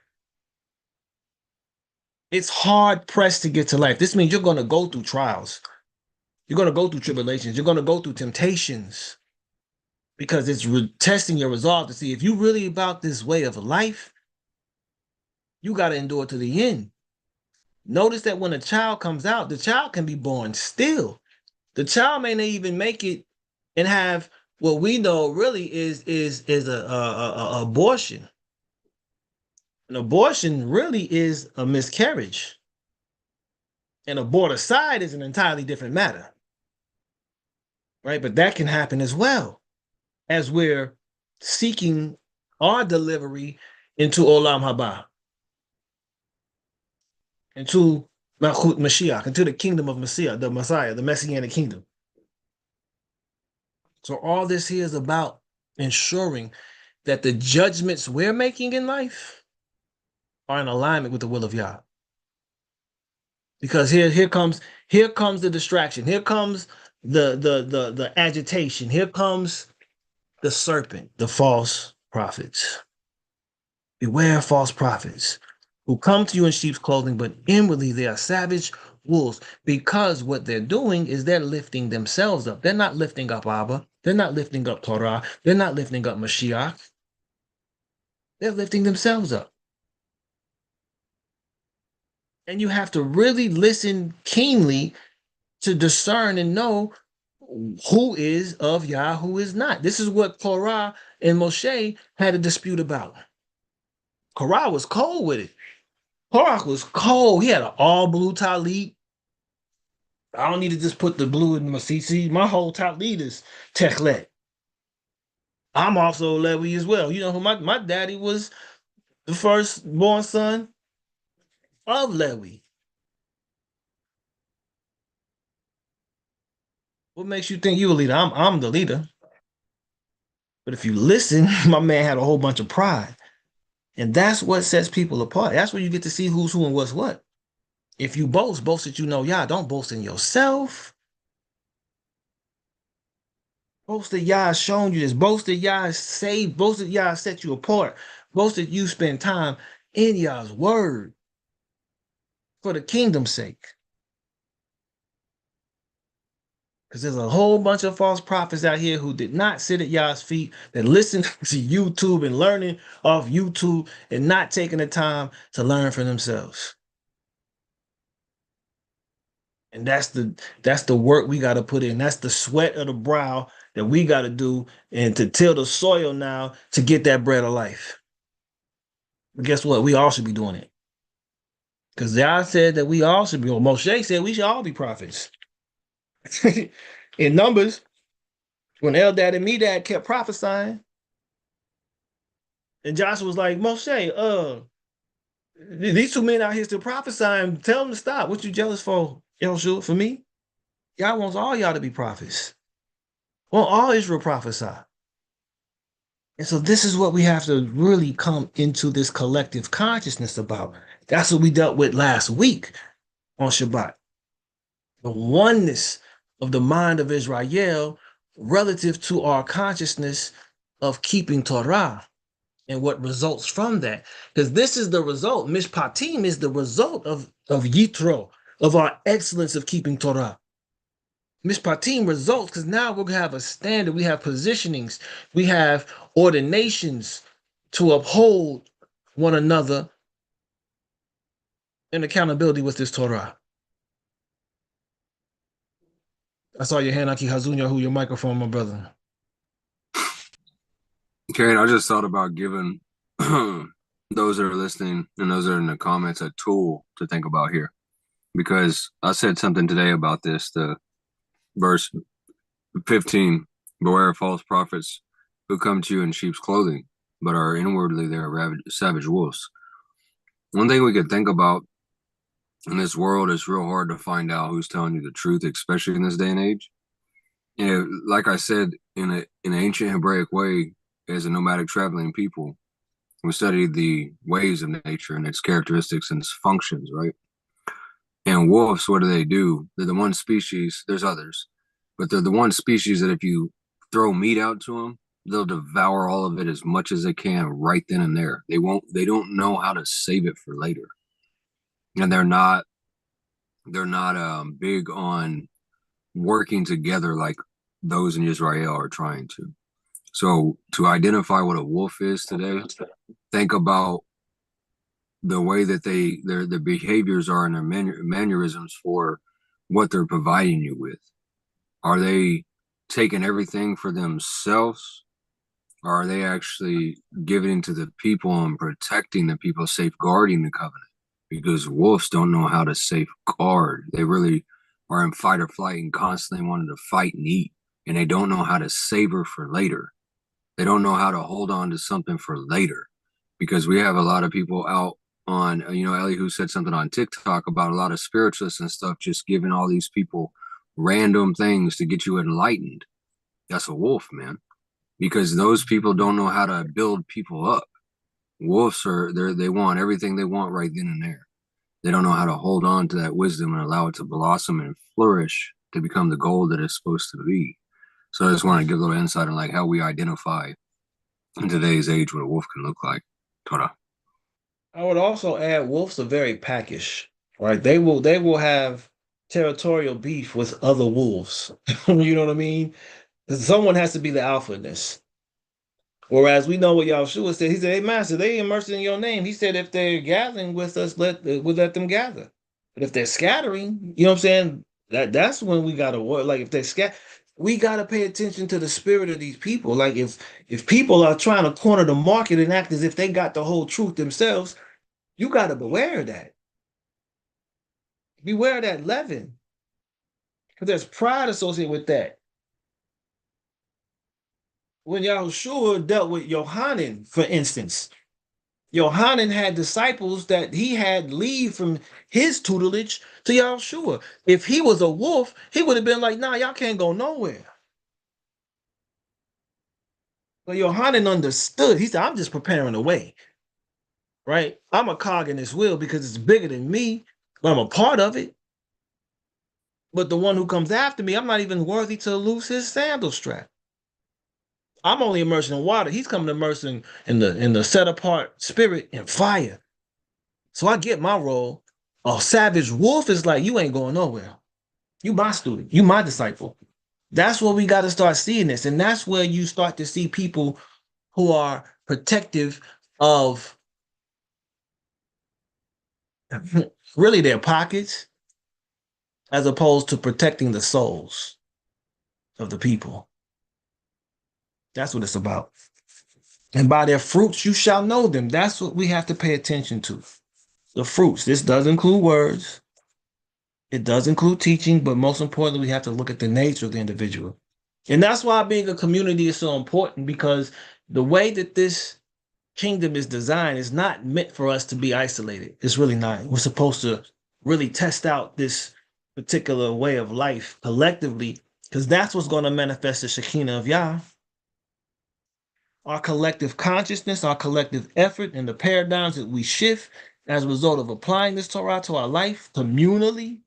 It's hard pressed to get to life. This means you're going to go through trials. You're going to go through tribulations. You're going to go through temptations because it's testing your resolve to see if you really about this way of life, you got to endure to the end. Notice that when a child comes out, the child can be born still. The child may not even make it and have what we know really is a abortion. An abortion really is a miscarriage. And aborticide is an entirely different matter, right? But that can happen as well as we're seeking our delivery into Olam Haba, into Malchut Mashiach, into the kingdom of Messiah, the Messiah, the Messianic kingdom. So all this here is about ensuring that the judgments we're making in life are in alignment with the will of Yah. Because here comes the distraction. Here comes the agitation. Here comes the serpent, the false prophets. Beware false prophets who come to you in sheep's clothing, but inwardly they are savage wolves, because what they're doing is they're lifting themselves up. They're not lifting up Abba. They're not lifting up Torah. They're not lifting up Mashiach. They're lifting themselves up. And you have to really listen keenly to discern and know who is of Yah, who is not. This is what Korah and Moshe had a dispute about. Korah was cold with it. Korah was cold. He had an all blue talit. I don't need to just put the blue in my CC. My whole talit is Techlet. I'm also Levi as well. You know who my daddy was, the firstborn son of Levi. What makes you think you a leader? I'm the leader. But if you listen, my man had a whole bunch of pride. And that's what sets people apart. That's where you get to see who's who and what's what. If you boast that you know Yah. Don't boast in yourself. Boast that Yah has shown you this. Boast that Yah has saved. Boast that Yah has set you apart. Boast that you spend time in Yah's word for the kingdom's sake. Because there's a whole bunch of false prophets out here who did not sit at Yah's feet, that listen to YouTube and learning off YouTube and not taking the time to learn for themselves. And that's the work we got to put in. That's the sweat of the brow that we got to do and to till the soil now to get that bread of life. But guess what? We all should be doing it. Because God said that we all should be, or Moshe said we should all be prophets. In Numbers, when Eldad and Medad kept prophesying, and Joshua was like, Moshe, These two men out here still prophesying. Tell them to stop. What you jealous for, Yeshua? For me? God wants all y'all to be prophets. Want all Israel prophesy. And so this is what we have to really come into this collective consciousness about. That's what we dealt with last week on Shabbat. The oneness of the mind of Israel relative to our consciousness of keeping Torah and what results from that. Because this is the result. Mishpatim is the result of Yitro, of our excellence of keeping Torah. Mishpatim results because now we're going to have a standard. We have positionings. We have ordinations to uphold one another in accountability with this Torah. I saw your hand, Aki Hazunya, who your microphone, my brother. Karen, I just thought about giving those that are listening and those that are in the comments a tool to think about here. Because I said something today about this, the verse 15, beware of false prophets who come to you in sheep's clothing, but are inwardly they are savage wolves. One thing we could think about in this world is real hard to find out who's telling you the truth, especially in this day and age. And like I said, in an ancient Hebraic way, as a nomadic traveling people, we studied the ways of nature and its characteristics and its functions, right? And wolves, what do? They're the one species, there's others, but they're the one species that if you throw meat out to them, they'll devour all of it as much as they can right then and there. They don't know how to save it for later. And they're not big on working together like those in Israel are trying to. So to identify what a wolf is today, think about the way that their behaviors are and their mannerisms for what they're providing you with. Are they taking everything for themselves? Or are they actually giving to the people and protecting the people, safeguarding the covenant? Because wolves don't know how to safeguard. They really are in fight or flight and constantly wanting to fight and eat. And they don't know how to savor for later. They don't know how to hold on to something for later. Because we have a lot of people out on, Elihu said something on TikTok about a lot of spiritualists and stuff, just giving all these people random things to get you enlightened. That's a wolf, man. Because those people don't know how to build people up. Wolves they want everything they want right then and there. They don't know how to hold on to that wisdom and allow it to blossom and flourish to become the gold that it's supposed to be. So I just want to give a little insight on like how we identify in today's age what a wolf can look like. Torah. I would also add wolves are very packish, right? They will have territorial beef with other wolves. You know what I mean? Someone has to be the alpha in this. Whereas we know what Yahshua said. He said, "Hey, master, they immersed in your name." He said, "If they're gathering with us, we'll let them gather. But if they're scattering, you know what I'm saying? That's when we gotta work. Like if they're we gotta pay attention to the spirit of these people. Like if people are trying to corner the market and act as if they got the whole truth themselves, you gotta beware of that. Beware of that leaven, because there's pride associated with that. When Yahushua dealt with Yohanan, for instance, Yohanan had disciples that he had leave from his tutelage to Yahushua. If he was a wolf, he would have been like, nah, y'all can't go nowhere. But Yohanan understood. He said, I'm just preparing the way, right? I'm a cog in this wheel because it's bigger than me, but I'm a part of it. But the one who comes after me, I'm not even worthy to loose his sandal strap. I'm only immersed in water. He's coming immersed in the set apart spirit and fire. So I get my role. A savage wolf is like, you ain't going nowhere. You my student. You my disciple. That's where we got to start seeing this. And that's where you start to see people who are protective of really their pockets as opposed to protecting the souls of the people. That's what it's about. And by their fruits you shall know them. That's what we have to pay attention to. The fruits. This does include words. It does include teaching, but most importantly, we have to look at the nature of the individual. And that's why being a community is so important, because the way that this kingdom is designed is not meant for us to be isolated. It's really not. We're supposed to really test out this particular way of life collectively, because that's what's going to manifest the Shekinah of Yah. Our collective consciousness, our collective effort, and the paradigms that we shift as a result of applying this Torah to our life communally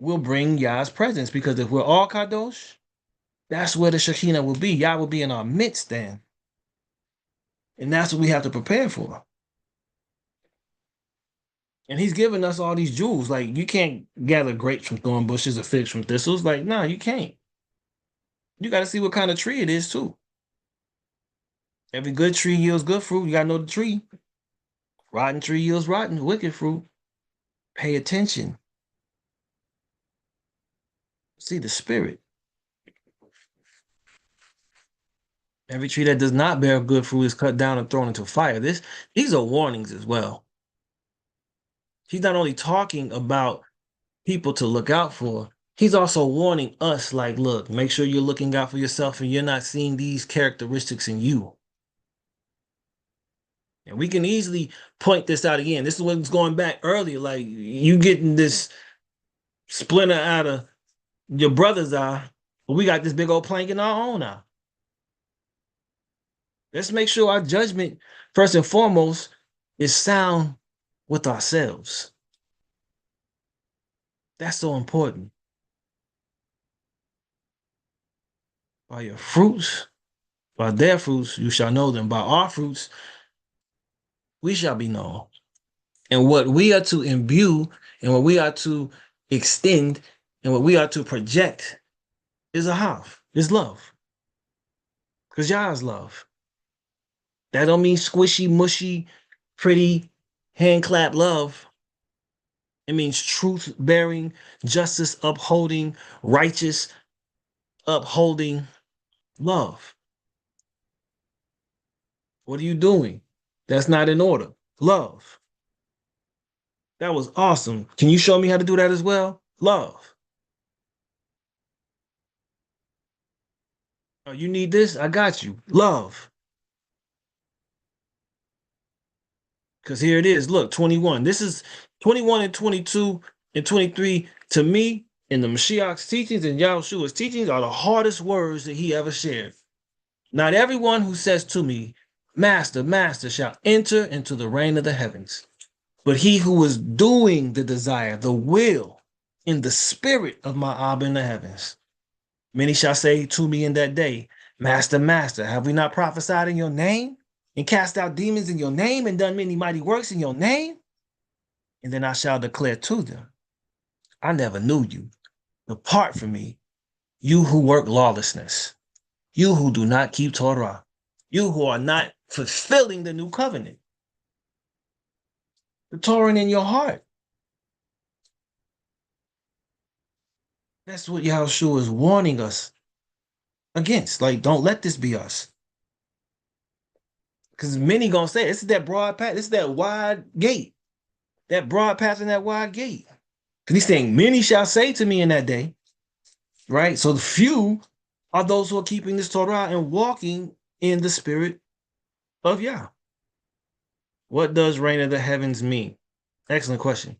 will bring Yah's presence. Because if we're all Kadosh, that's where the Shekinah will be. Yah will be in our midst then. And that's what we have to prepare for. And he's giving us all these jewels. Like, you can't gather grapes from thorn bushes or figs from thistles. Like, no, you can't. You got to see what kind of tree it is, too. Every good tree yields good fruit. You got to know the tree. Rotten tree yields rotten, wicked fruit. Pay attention. See the spirit. Every tree that does not bear good fruit is cut down and thrown into fire. These are warnings as well. He's not only talking about people to look out for, he's also warning us, like, look, make sure you're looking out for yourself and you're not seeing these characteristics in you. And we can easily point this out again. This is what's going back earlier. Like, you getting this splinter out of your brother's eye, but we got this big old plank in our own eye. Let's make sure our judgment, first and foremost, is sound with ourselves. That's so important. By your fruits, by their fruits, you shall know them. By our fruits, we shall be known. And what we are to imbue and what we are to extend and what we are to project is a half, is love. Because Yah is love. That don't mean squishy, mushy, pretty, hand clap love. It means truth bearing, justice upholding, righteous upholding love. What are you doing? That's not in order. Love. That was awesome. Can you show me how to do that as well? Love. Oh, you need this? I got you. Love. Because here it is. Look, 21. This is 21 and 22 and 23 to me in the Mashiach's teachings and Yahushua's teachings are the hardest words that he ever shared. Not everyone who says to me, Master, Master, shall enter into the reign of the heavens, but he who is doing the desire, the will, in the spirit of my Abba in the heavens. Many shall say to me in that day, Master, Master, have we not prophesied in your name, and cast out demons in your name, and done many mighty works in your name? And then I shall declare to them, I never knew you. Depart from me, you who work lawlessness, you who do not keep Torah, you who are not fulfilling the new covenant. The Torah in your heart. That's what Yahushua is warning us against. Like, don't let this be us. Because many gonna say, this is that broad path, this is that wide gate. That broad path and that wide gate. Because he's saying, many shall say to me in that day, right? So the few are those who are keeping this Torah and walking in the spirit of Yah. What does reign of the heavens mean? Excellent question.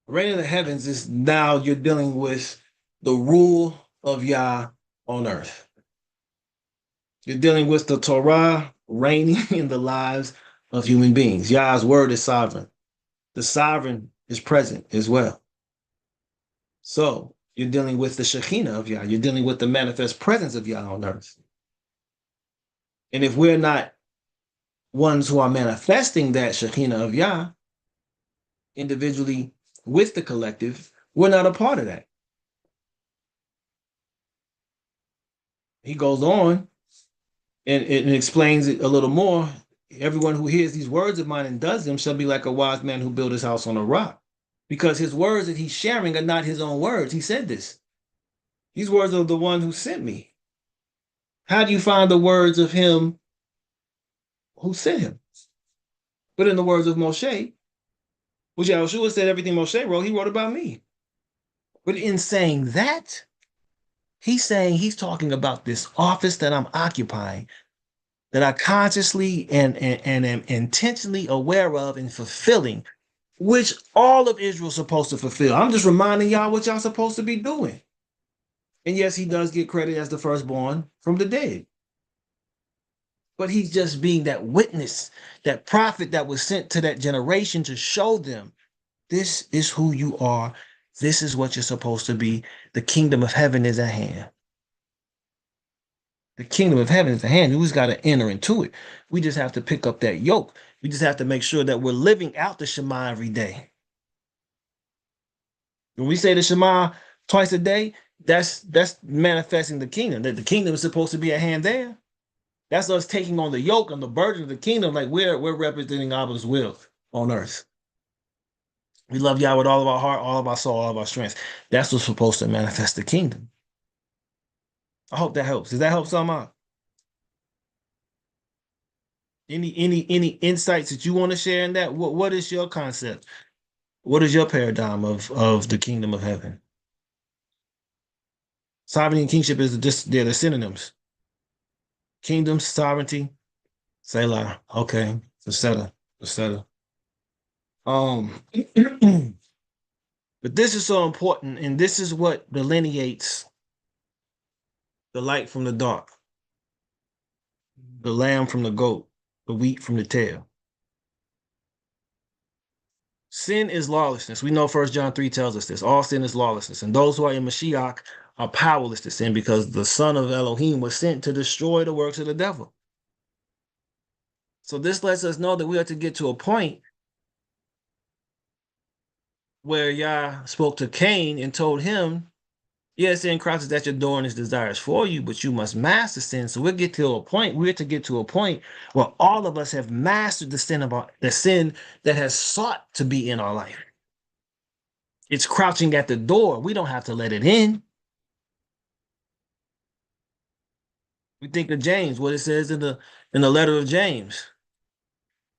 Reign of the heavens is now you're dealing with the rule of Yah on earth. You're dealing with the Torah reigning in the lives of human beings. Yah's word is sovereign. The sovereign is present as well. So you're dealing with the Shekinah of Yah. You're dealing with the manifest presence of Yah on earth. And if we're not ones who are manifesting that Shekinah of Yah individually with the collective, we're not a part of that. He goes on and explains it a little more. Everyone who hears these words of mine and does them shall be like a wise man who built his house on a rock. Because his words that he's sharing are not his own words. He said this. These words are the one who sent me. How do you find the words of him who sent him? But in the words of Moshe, which Yahushua said everything Moshe wrote, he wrote about me. But in saying that, he's saying he's talking about this office that I'm occupying, that I consciously and am intentionally aware of and fulfilling, which all of Israel's supposed to fulfill. I'm just reminding y'all what y'all supposed to be doing. And yes, he does get credit as the firstborn from the dead. But he's just being that witness, that prophet that was sent to that generation to show them this is who you are. This is what you're supposed to be. The kingdom of heaven is at hand. The kingdom of heaven is at hand. We just got to enter into it. We just have to pick up that yoke. We just have to make sure that we're living out the Shema every day. When we say the Shema twice a day, that's manifesting the kingdom. That the kingdom is supposed to be at hand there. That's us taking on the yoke and the burden of the kingdom, like we're representing Abba's will on earth. We love Yah with all of our heart, all of our soul, all of our strength. That's what's supposed to manifest the kingdom. I hope that helps. Does that help some out? Any insights that you want to share in that? What is your concept? What is your paradigm of the kingdom of heaven? Sovereignty and kingship is just they're the synonyms. Kingdom, sovereignty, Selah. Okay, etc. etc. But this is so important, and this is what delineates the light from the dark, the lamb from the goat, the wheat from the tare. Sin is lawlessness. We know 1 John 3 tells us this. All sin is lawlessness. And those who are in Mashiyach are powerless to sin because the Son of Elohim was sent to destroy the works of the devil. So this lets us know that we have to get to a point where Yah spoke to Cain and told him, yes, sin crouches at your door and its desires for you, but you must master sin. So we have to get to a point where all of us have mastered the sin that has sought to be in our life. It's crouching at the door. We don't have to let it in. We think of James, what it says in the letter of James.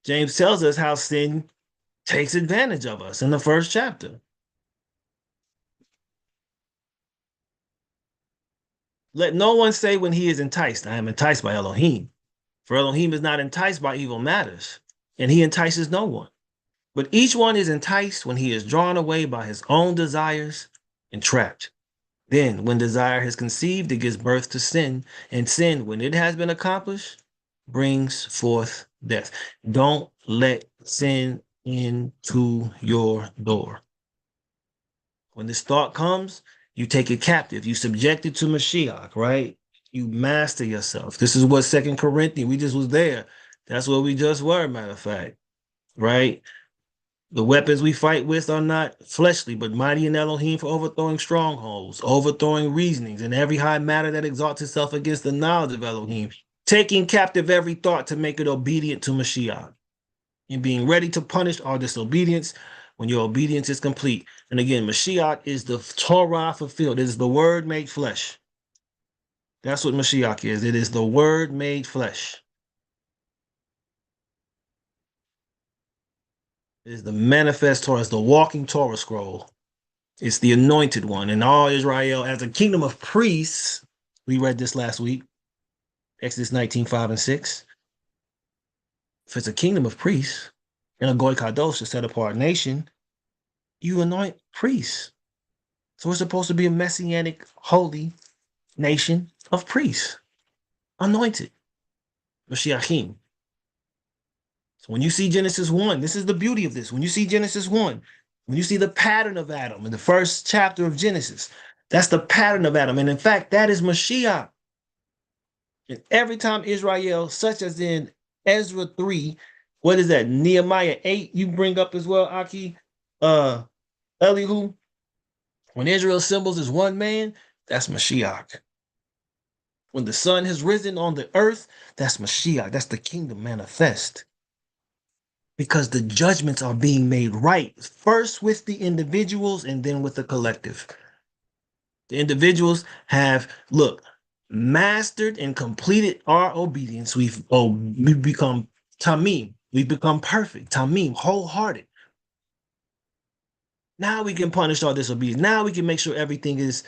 James tells us how sin takes advantage of us in the first chapter. Let no one say when he is enticed, I am enticed by Elohim. For Elohim is not enticed by evil matters, and he entices no one. But each one is enticed when he is drawn away by his own desires and trapped. Then, when desire has conceived, it gives birth to sin, and sin, when it has been accomplished, brings forth death. Don't let sin into your door. When this thought comes, you take it captive. You subject it to Mashiyach, right? You master yourself. This is what 2 Corinthians, we just was there. That's where we just were, matter of fact, right? The weapons we fight with are not fleshly, but mighty in Elohim for overthrowing strongholds, overthrowing reasonings, and every high matter that exalts itself against the knowledge of Elohim, taking captive every thought to make it obedient to Mashiach, and being ready to punish our disobedience when your obedience is complete. And again, Mashiach is the Torah fulfilled. It is the word made flesh. That's what Mashiach is. It is the word made flesh. It is the manifest Torah. It's the walking Torah scroll. It's the anointed one. And all Israel as a kingdom of priests, we read this last week, Exodus 19, 5 and 6. If it's a kingdom of priests and a Goy Kadosh, a set apart nation, you anoint priests. So we're supposed to be a messianic, holy nation of priests, anointed, Mashiachim. So when you see Genesis 1, this is the beauty of this. When you see Genesis 1, when you see the pattern of Adam in the first chapter of Genesis, that's the pattern of Adam. And in fact, that is Mashiach. And every time Israel, such as in Ezra 3, what is that? Nehemiah 8, you bring up as well, Aki, Elihu. When Israel assembles as one man, that's Mashiach. When the sun has risen on the earth, that's Mashiach. That's the kingdom manifest. Because the judgments are being made right, first with the individuals and then with the collective. The individuals have, mastered and completed our obedience. We've become tamim. We've become perfect, tamim, wholehearted. Now we can punish our disobedience. Now we can make sure everything is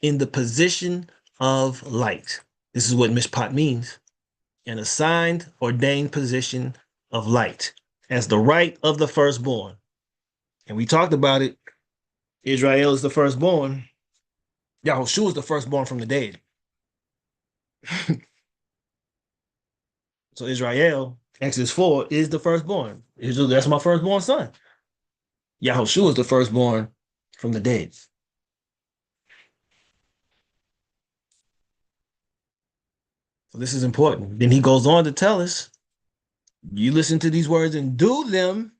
in the position of light. This is what Mishpat means. an assigned, ordained position of light as the right of the firstborn. And we talked about it. Israel is the firstborn. Yahushua is the firstborn from the dead. So Israel, Exodus 4, is the firstborn. Israel, that's my firstborn son. Yahushua is the firstborn from the dead. So this is important. Then he goes on to tell us, you listen to these words and do them,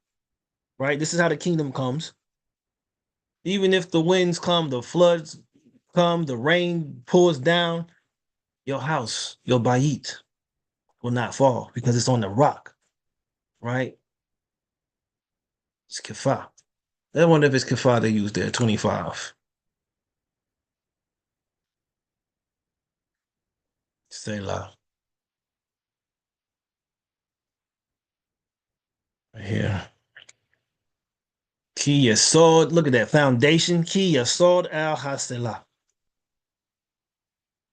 right? This is how the kingdom comes. Even if the winds come, the floods come, the rain pours down, your house, your Beit, will not fall because it's on the rock, right? It's kafah. I wonder if it's kafah they use there, 25. Say loud. Right here. Ki Yesod, look at that foundation. Ki Yesod al Haselah.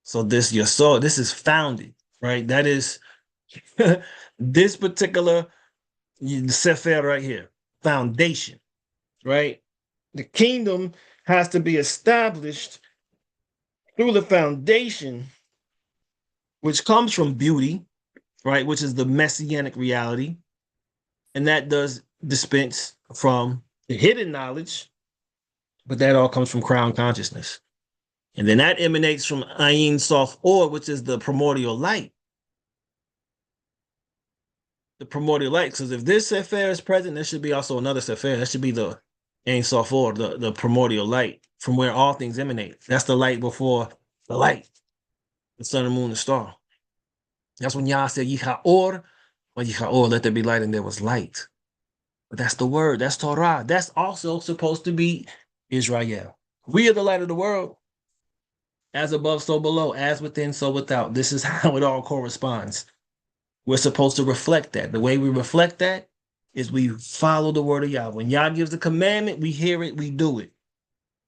So this Yesod, this is founded, right? That is this particular Sefer right here, foundation, right? The kingdom has to be established through the foundation, which comes from beauty, right? Which is the messianic reality. And that does dispense from the hidden knowledge, but that all comes from crown consciousness. And then that emanates from Ayin Sof Or, which is the primordial light. The primordial light. Because if this Sefer is present, there should be also another Sefer. That should be the Ayin Sof Or, the primordial light, from where all things emanate. That's the light before the light, the sun and moon and star. That's when Yah said, Yicha Or, or Yicha Or, let there be light, and there was light. But that's the word. That's Torah. That's also supposed to be Israel. We are the light of the world. As above, so below. As within, so without. This is how it all corresponds. We're supposed to reflect that. The way we reflect that is we follow the word of Yah. When Yah gives the commandment, we hear it, we do it.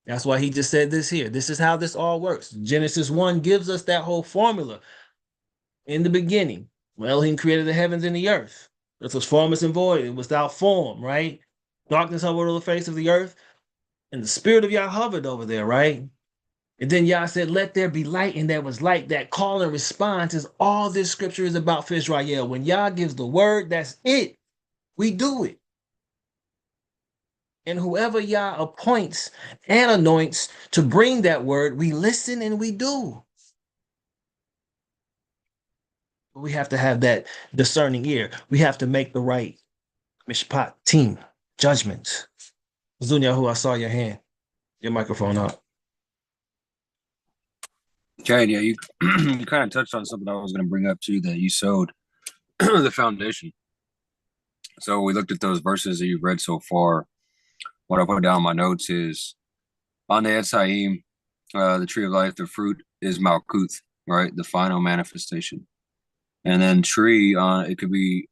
That's why he just said this here. This is how this all works. Genesis 1 gives us that whole formula. In the beginning, when Elohim created the heavens and the earth, it was formless and void. It was without form, right? Darkness hovered over the face of the earth, and the spirit of Yah hovered over there, right? And then Yah said, let there be light, and there was light. That call and response is all this scripture is about for Israel. When Yah gives the word, that's it. We do it. And whoever Yah appoints and anoints to bring that word, we listen and we do. But we have to have that discerning ear. We have to make the right Mishpatim, judgments. Zunyahu, I saw your hand. Your microphone up. Okay, yeah, you you kind of touched on something I was going to bring up too, that you sowed the foundation. So we looked at those verses that you've read so far. What I put down in my notes is on the Etz Haim, the tree of life, the fruit is Malkuth, right? The final manifestation. And then tree, it could be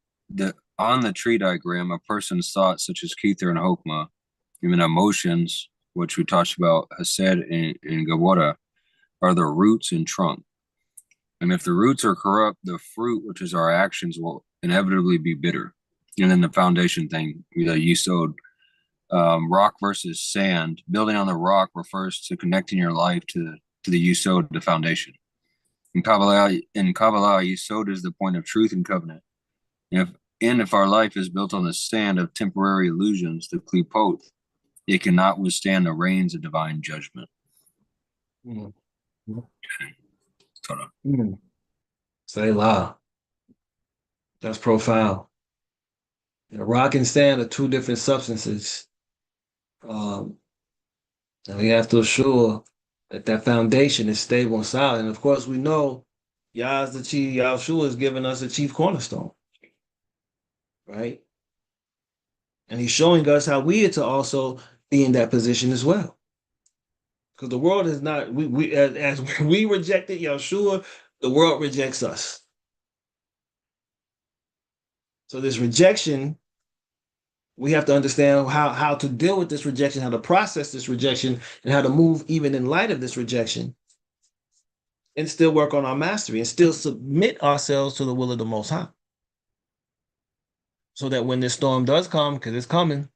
on the tree diagram, a person's thoughts such as Kether and Hokmah, even emotions, which we talked about, Hased and Gabora, are the roots and trunk. And if the roots are corrupt, the fruit, which is our actions, will inevitably be bitter. And then the foundation thing that you sowed, rock versus sand. Building on the rock refers to connecting your life to the Yisod, the foundation. In Kabbalah, Yisod is the point of truth and covenant. And if our life is built on the sand of temporary illusions, the klipot, it cannot withstand the rains of divine judgment. Mm. Mm. Say la. That's profound. Rock and sand are two different substances. And we have to assure that that foundation is stable and solid. And of course, we know Yah's the chief, Yahushua is giving us a chief cornerstone, right? And he's showing us how we are to also be in that position as well. Because the world is not, as we rejected Yahushua, the world rejects us. So this rejection, we have to understand how to deal with this rejection, how to process this rejection, and how to move even in light of this rejection. and still work on our mastery and still submit ourselves to the will of the Most High. So that when this storm does come, because it's coming,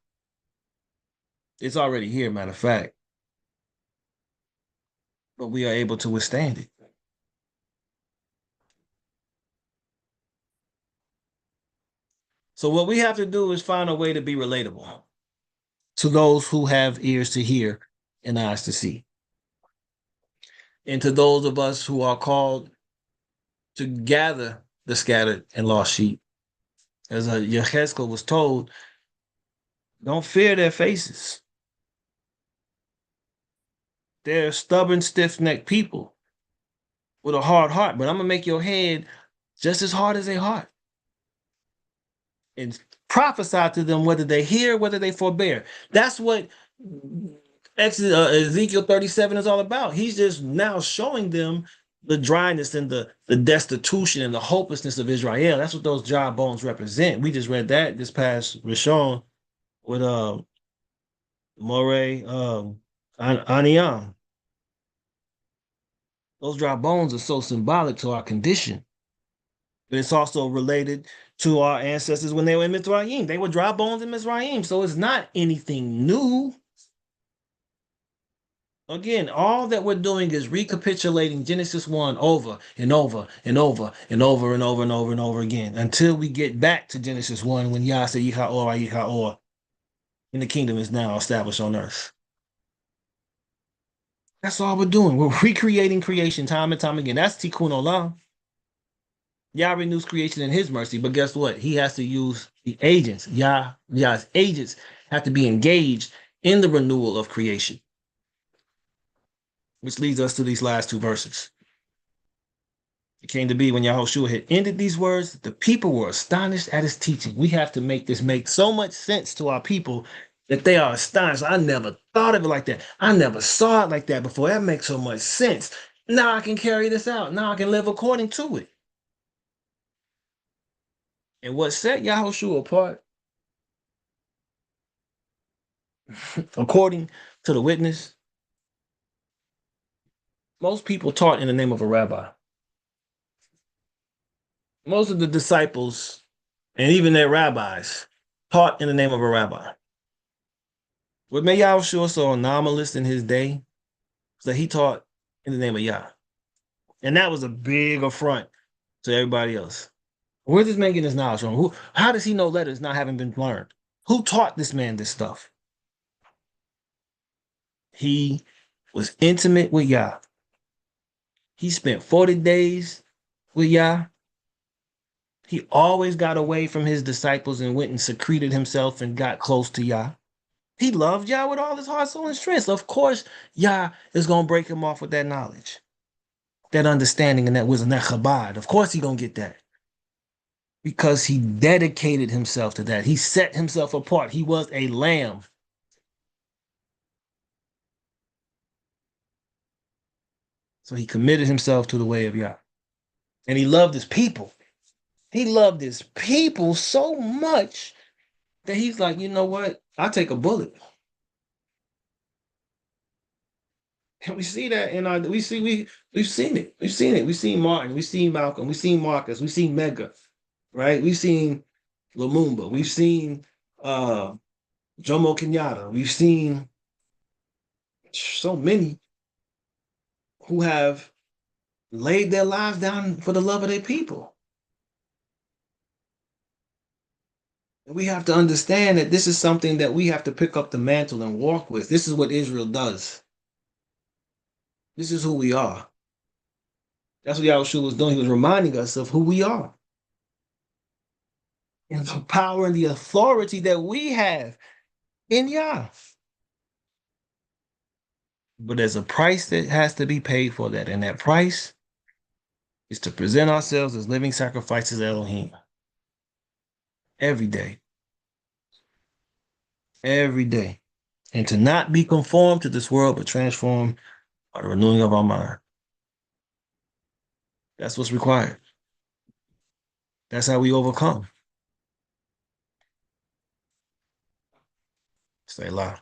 it's already here, matter of fact, but we are able to withstand it. So what we have to do is find a way to be relatable to those who have ears to hear and eyes to see. And to those of us who are called to gather the scattered and lost sheep. As Yechezkel was told, don't fear their faces. They're stubborn, stiff-necked people with a hard heart, but I'm going to make your head just as hard as their heart. And prophesy to them whether they hear, whether they forbear. That's what Ezekiel 37 is all about. He's just now showing them the dryness and the destitution and the hopelessness of Israel. That's what those dry bones represent. We just read that this past Rishon with Moreh Aniyam. Those dry bones are so symbolic to our condition. But it's also related to our ancestors when they were in Mizraim. They were dry bones in Mizraim, so it's not anything new. Again, all that we're doing is recapitulating Genesis 1 over and over and over and over and over and over and over again until we get back to Genesis 1 when Yah said, Yicha and the kingdom is now established on earth. That's all we're doing. We're recreating creation time and time again. That's Tikkun Olam. Yah renews creation in his mercy, but guess what? He has to use the agents. Yah's agents have to be engaged in the renewal of creation. Which leads us to these last two verses. It came to be when Yahushua had ended these words, the people were astonished at his teaching. We have to make this make so much sense to our people that they are astonished. I never thought of it like that. I never saw it like that before. That makes so much sense. Now I can carry this out. Now I can live according to it. And what set Yahushua apart, according to the witness, most people taught in the name of a rabbi. Most of the disciples and even their rabbis taught in the name of a rabbi. What made Yahushua so anomalous in his day was that he taught in the name of Yah. And that was a big affront to everybody else. Where's this man getting his knowledge from? How does he know letters not having been learned? Who taught this man this stuff? He was intimate with Yah. He spent 40 days with Yah. He always got away from his disciples and went and secreted himself and got close to Yah. He loved Yah with all his heart, soul, and strength. Of course, Yah is going to break him off with that knowledge, that understanding, and that wisdom, that chabad. Of course, he's going to get that because he dedicated himself to that. He set himself apart. He was a lamb. So he committed himself to the way of Yah. And he loved his people. He loved his people so much that he's like, you know what? I'll take a bullet. And we see that in our we've seen it. We've seen it. We've seen Martin, we've seen Malcolm, we've seen Marcus, we've seen Mega, right? We've seen Lumumba, we've seen Jomo Kenyatta, we've seen so many who have laid their lives down for the love of their people. And we have to understand that this is something that we have to pick up the mantle and walk with. This is what Israel does. This is who we are. That's what Yahushua was doing. He was reminding us of who we are. And the power and the authority that we have in Yah. But there's a price that has to be paid for that. And that price is to present ourselves as living sacrifices to Elohim. Every day. Every day. And to not be conformed to this world, but transformed by the renewing of our mind. That's what's required. That's how we overcome. Stay loud.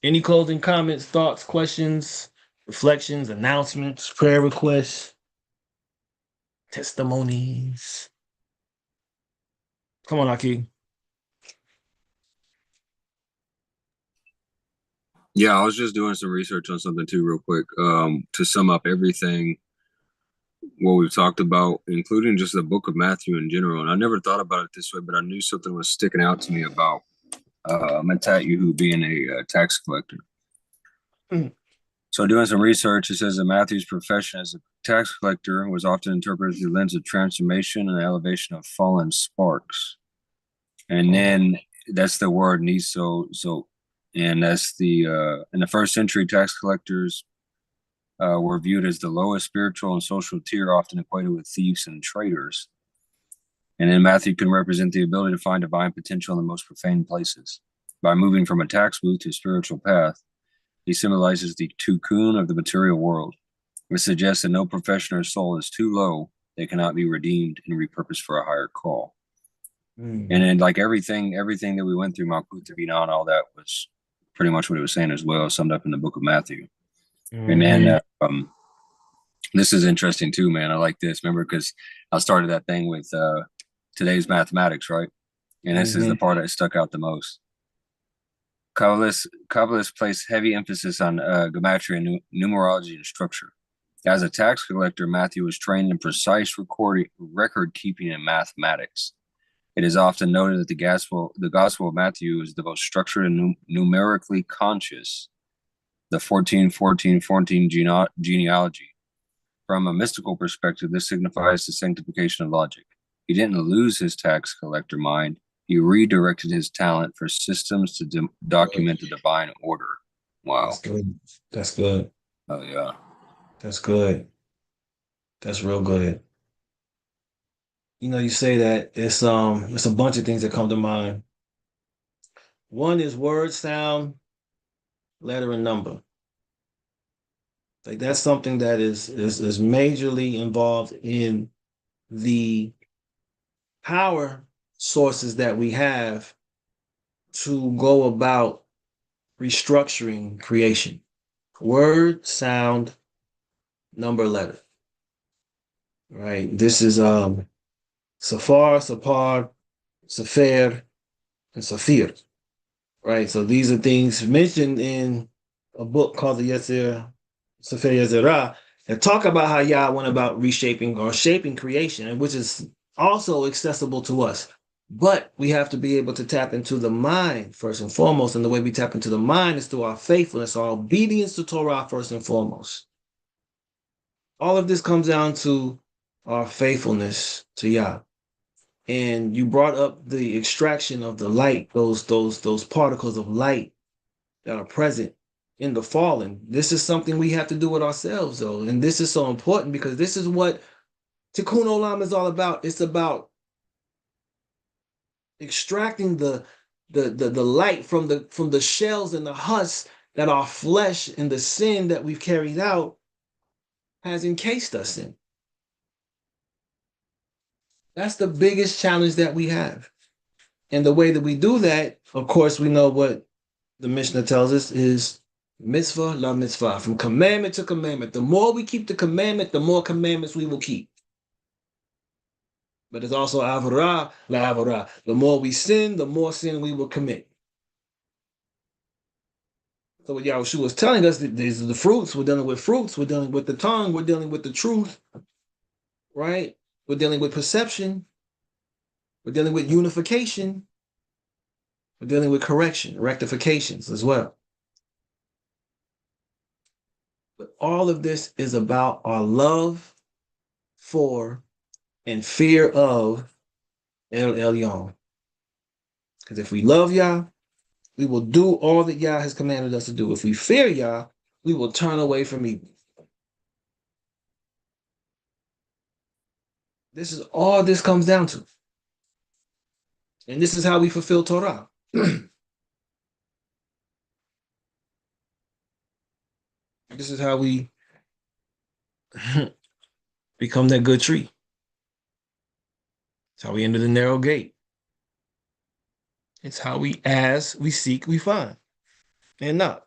Any closing comments, thoughts, questions reflections, announcements, prayer requests, testimonies. Come on, Aki. Yeah, I was just doing some research on something too, real quick, to sum up everything what we've talked about, including just the book of Matthew in general. And I never thought about it this way, but I knew something was sticking out to me about Matthew being a tax collector. Mm. So, doing some research, it says that Matthew's profession as a tax collector was often interpreted through the lens of transformation and elevation of fallen sparks. And then that's the word niso. And that's in the first century, tax collectors were viewed as the lowest spiritual and social tier, often equated with thieves and traitors. And then Matthew can represent the ability to find divine potential in the most profane places. By moving from a tax booth to a spiritual path, he symbolizes the tikkun of the material world. It suggests that no profession or soul is too low, they cannot be redeemed and repurposed for a higher call. And then, like everything that we went through, Malkuta Binah and all that was pretty much what it was saying as well, summed up in the book of Matthew. And then this is interesting too, man. I like this. Remember, because I started that thing with today's mathematics, right? And this is the part that stuck out the most. Kabbalists place heavy emphasis on gematria and numerology and structure. As a tax collector, Matthew was trained in precise record keeping in mathematics. It is often noted that the Gospel of Matthew is the most structured and numerically conscious. The 14-14-14 genealogy. From a mystical perspective, this signifies the sanctification of logic. He didn't lose his tax collector mind. He redirected his talent for systems to document the divine order. Wow. That's good. That's good. Oh, yeah. That's good. That's real good. You know, you say that it's a bunch of things that come to mind. One is word, sound, letter, and number. Like that's something that is majorly involved in the power sources that we have to go about restructuring creation. Word, sound, number, letter. Right. This is Safar, Sapar, Safer, and Safir. Right. So these are things mentioned in a book called the Yeser Sefer Yezerah that talk about how Yah went about reshaping or shaping creation, which is also accessible to us. But we have to be able to tap into the mind first and foremost. And the way we tap into the mind is through our faithfulness, our obedience to Torah first and foremost. All of this comes down to our faithfulness to Yah. And you brought up the extraction of the light, those particles of light that are present in the fallen. This is something we have to do with ourselves, though. And this is so important because this is what Tikkun Olam is all about. It's about extracting the light from the shells and the husks that our flesh and the sin that we've carried out has encased us in. That's the biggest challenge that we have. And the way that we do that, of course, we know what the Mishnah tells us is mitzvah la mitzvah, from commandment to commandment. The more we keep the commandment, the more commandments we will keep. But it's also avara la avara. The more we sin, the more sin we will commit. So what Yahushua was telling us, that these are the fruits. We're dealing with fruits. We're dealing with the tongue. We're dealing with the truth, right? We're dealing with perception. We're dealing with unification. We're dealing with correction, rectifications as well. But all of this is about our love for and fear of El Elyon. Because if we love Yah, we will do all that Yah has commanded us to do. If we fear Yah, we will turn away from evil. This is all this comes down to. And this is how we fulfill Torah. This is how we become that good tree. It's how we enter the narrow gate. It's how we ask, we seek, we find, and not.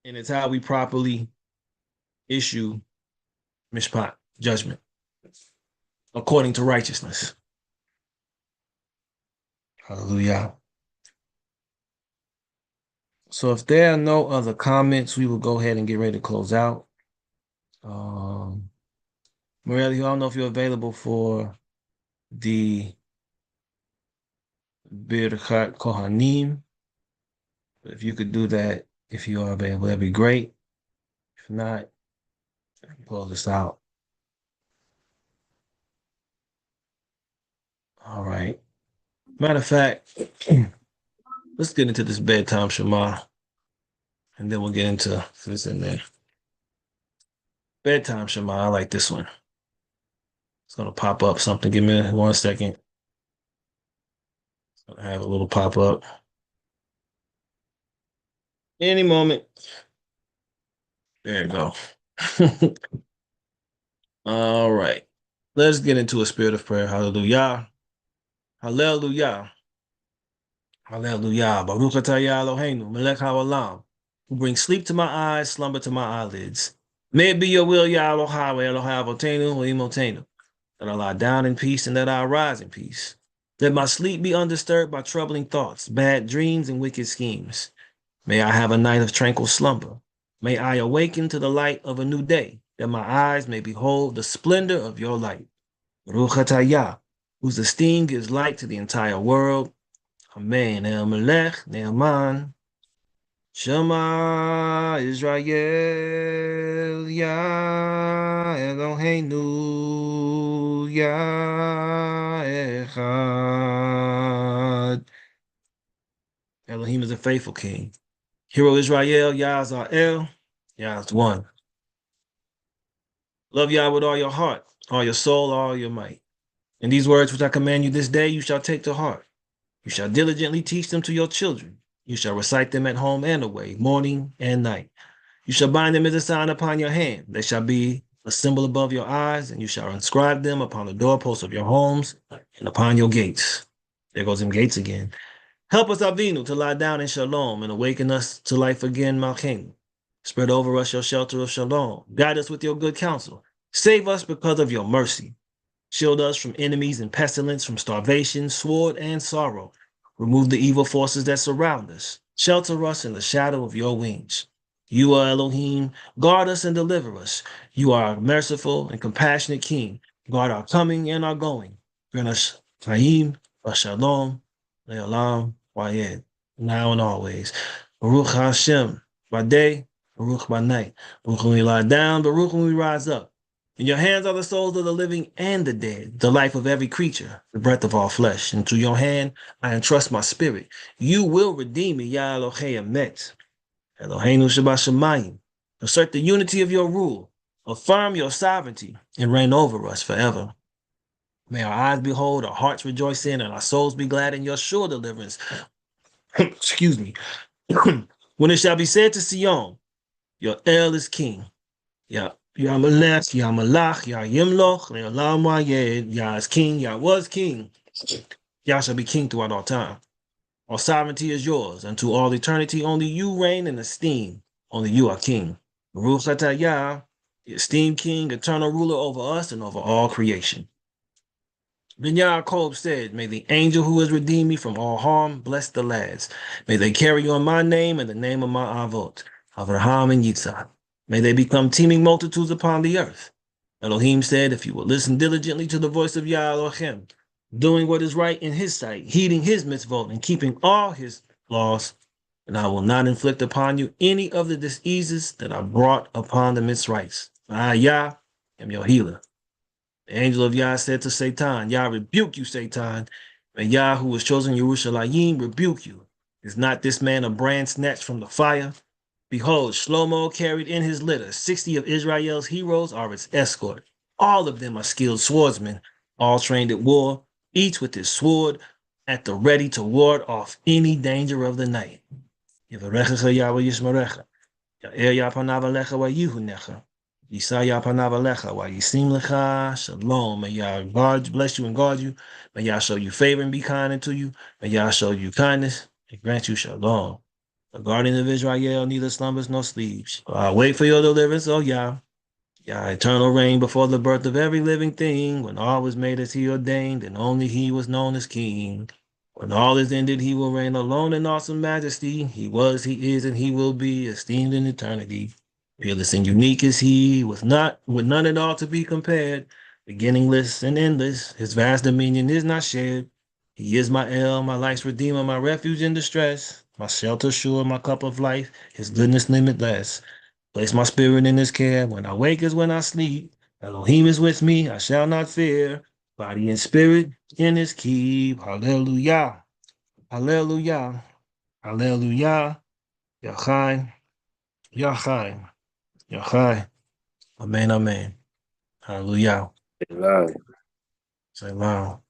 And it's how we properly issue mishpat, judgment, according to righteousness. Hallelujah. So if there are no other comments, we will go ahead and get ready to close out. Morelli, I don't know if you're available for the Birkat Kohanim. But if you could do that, if you are available, that'd be great. If not, I can close this out. All right. Matter of fact, let's get into this bedtime Shema, and then we'll get into this in there. Bedtime Shema, I like this one. It's gonna pop up something. Give me 1 second. It's gonna have a little pop up. Any moment. There you go. All right. Let's get into a spirit of prayer. Hallelujah. Hallelujah. Hallelujah. Baruch atah Eloheinu, melech haolam, who brings sleep to my eyes, slumber to my eyelids. May it be your will, Yah Elohai, Elohai Avotenu, Imotenu, that I lie down in peace and that I arise in peace. Let my sleep be undisturbed by troubling thoughts, bad dreams, and wicked schemes. May I have a night of tranquil slumber. May I awaken to the light of a new day, that my eyes may behold the splendor of your light. Baruch atah Yah, whose esteem gives light to the entire world. Amen. El Melech, Ne'eman, Shema Israel, Yah Eloheinu, Yah Echad. Elohim is a faithful king. Hero Israel, Yah is our El, Yah is one. Love Yah with all your heart, all your soul, all your might. And these words which I command you this day, you shall take to heart. You shall diligently teach them to your children. You shall recite them at home and away, morning and night. You shall bind them as a sign upon your hand. They shall be a symbol above your eyes, and you shall inscribe them upon the doorposts of your homes and upon your gates. There goes them gates again. Help us, Avinu, to lie down in shalom and awaken us to life again, Malchenu. Spread over us your shelter of shalom. Guide us with your good counsel. Save us because of your mercy. Shield us from enemies and pestilence, from starvation, sword, and sorrow. Remove the evil forces that surround us. Shelter us in the shadow of your wings. You are Elohim. Guard us and deliver us. You are a merciful and compassionate King. Guard our coming and our going. Grant us Chaim, Shalom, Le'olam, Wayed, now and always. Baruch Hashem, by day, Baruch by night. Baruch when we lie down, Baruch when we rise up. In your hands are the souls of the living and the dead, the life of every creature, the breath of all flesh. And to your hand I entrust my spirit. You will redeem me, Yah Elohei Emet. Eloheinu Shabbat Assert the unity of your rule. Affirm your sovereignty and reign over us forever. May our eyes behold, our hearts rejoice in, and our souls be glad in your sure deliverance. Excuse me. When it shall be said to Sion, your El is king. Yah Melech, Yah Malach, Yah Yimloch, Le'olam Wayed, Yah is king, Yah was king. Yah shall be king throughout all time. All sovereignty is yours. Unto all eternity, only you reign in esteem. Only you are king. Baruch atah Yah, the esteemed king, eternal ruler over us and over all creation. Ben Yaakov said, may the angel who has redeemed me from all harm bless the lads. May they carry on my name and the name of my Avot, Avraham and Yitzhak. May they become teeming multitudes upon the earth. Elohim said, if you will listen diligently to the voice of Yah Elohim, doing what is right in his sight, heeding his mitzvot, and keeping all his laws, and I will not inflict upon you any of the diseases that are brought upon the Mitzrites. I, Yah, am your healer. The angel of Yah said to Satan, Yah rebuke you, Satan. May Yah, who has chosen Yerushalayim, rebuke you. Is not this man a brand snatched from the fire? Behold, Shlomo carried in his litter 60 of Israel's heroes are its escort. All of them are skilled swordsmen, all trained at war, each with his sword at the ready to ward off any danger of the night. Yivarechecha Yahweh Yishmerecha, Ya'er Yapanav Alecha Vayuhunecha, Yisa Yapanav Alecha Vayisim Lecha, Shalom. May Yah guard, bless you and guard you. May Yah show you favor and be kind unto you. May Yah show you kindness and grant you shalom. The guardian of Israel neither slumbers nor sleeps. I wait for your deliverance, oh Yah. Yah, eternal reign before the birth of every living thing. When all was made as he ordained, and only he was known as king. When all is ended, he will reign alone in awesome majesty. He was, he is, and he will be esteemed in eternity. Fearless and unique is he, with none at all to be compared. Beginningless and endless, his vast dominion is not shared. He is my El, my life's redeemer, my refuge in distress, my shelter sure, my cup of life, his goodness limitless. Place my spirit in his care. When I wake is when I sleep. Elohim is with me, I shall not fear. Body and spirit in his keep. Hallelujah. Hallelujah. Hallelujah. Yachai. Yachai. Yachai. Amen. Amen. Hallelujah. Amen. Say loud.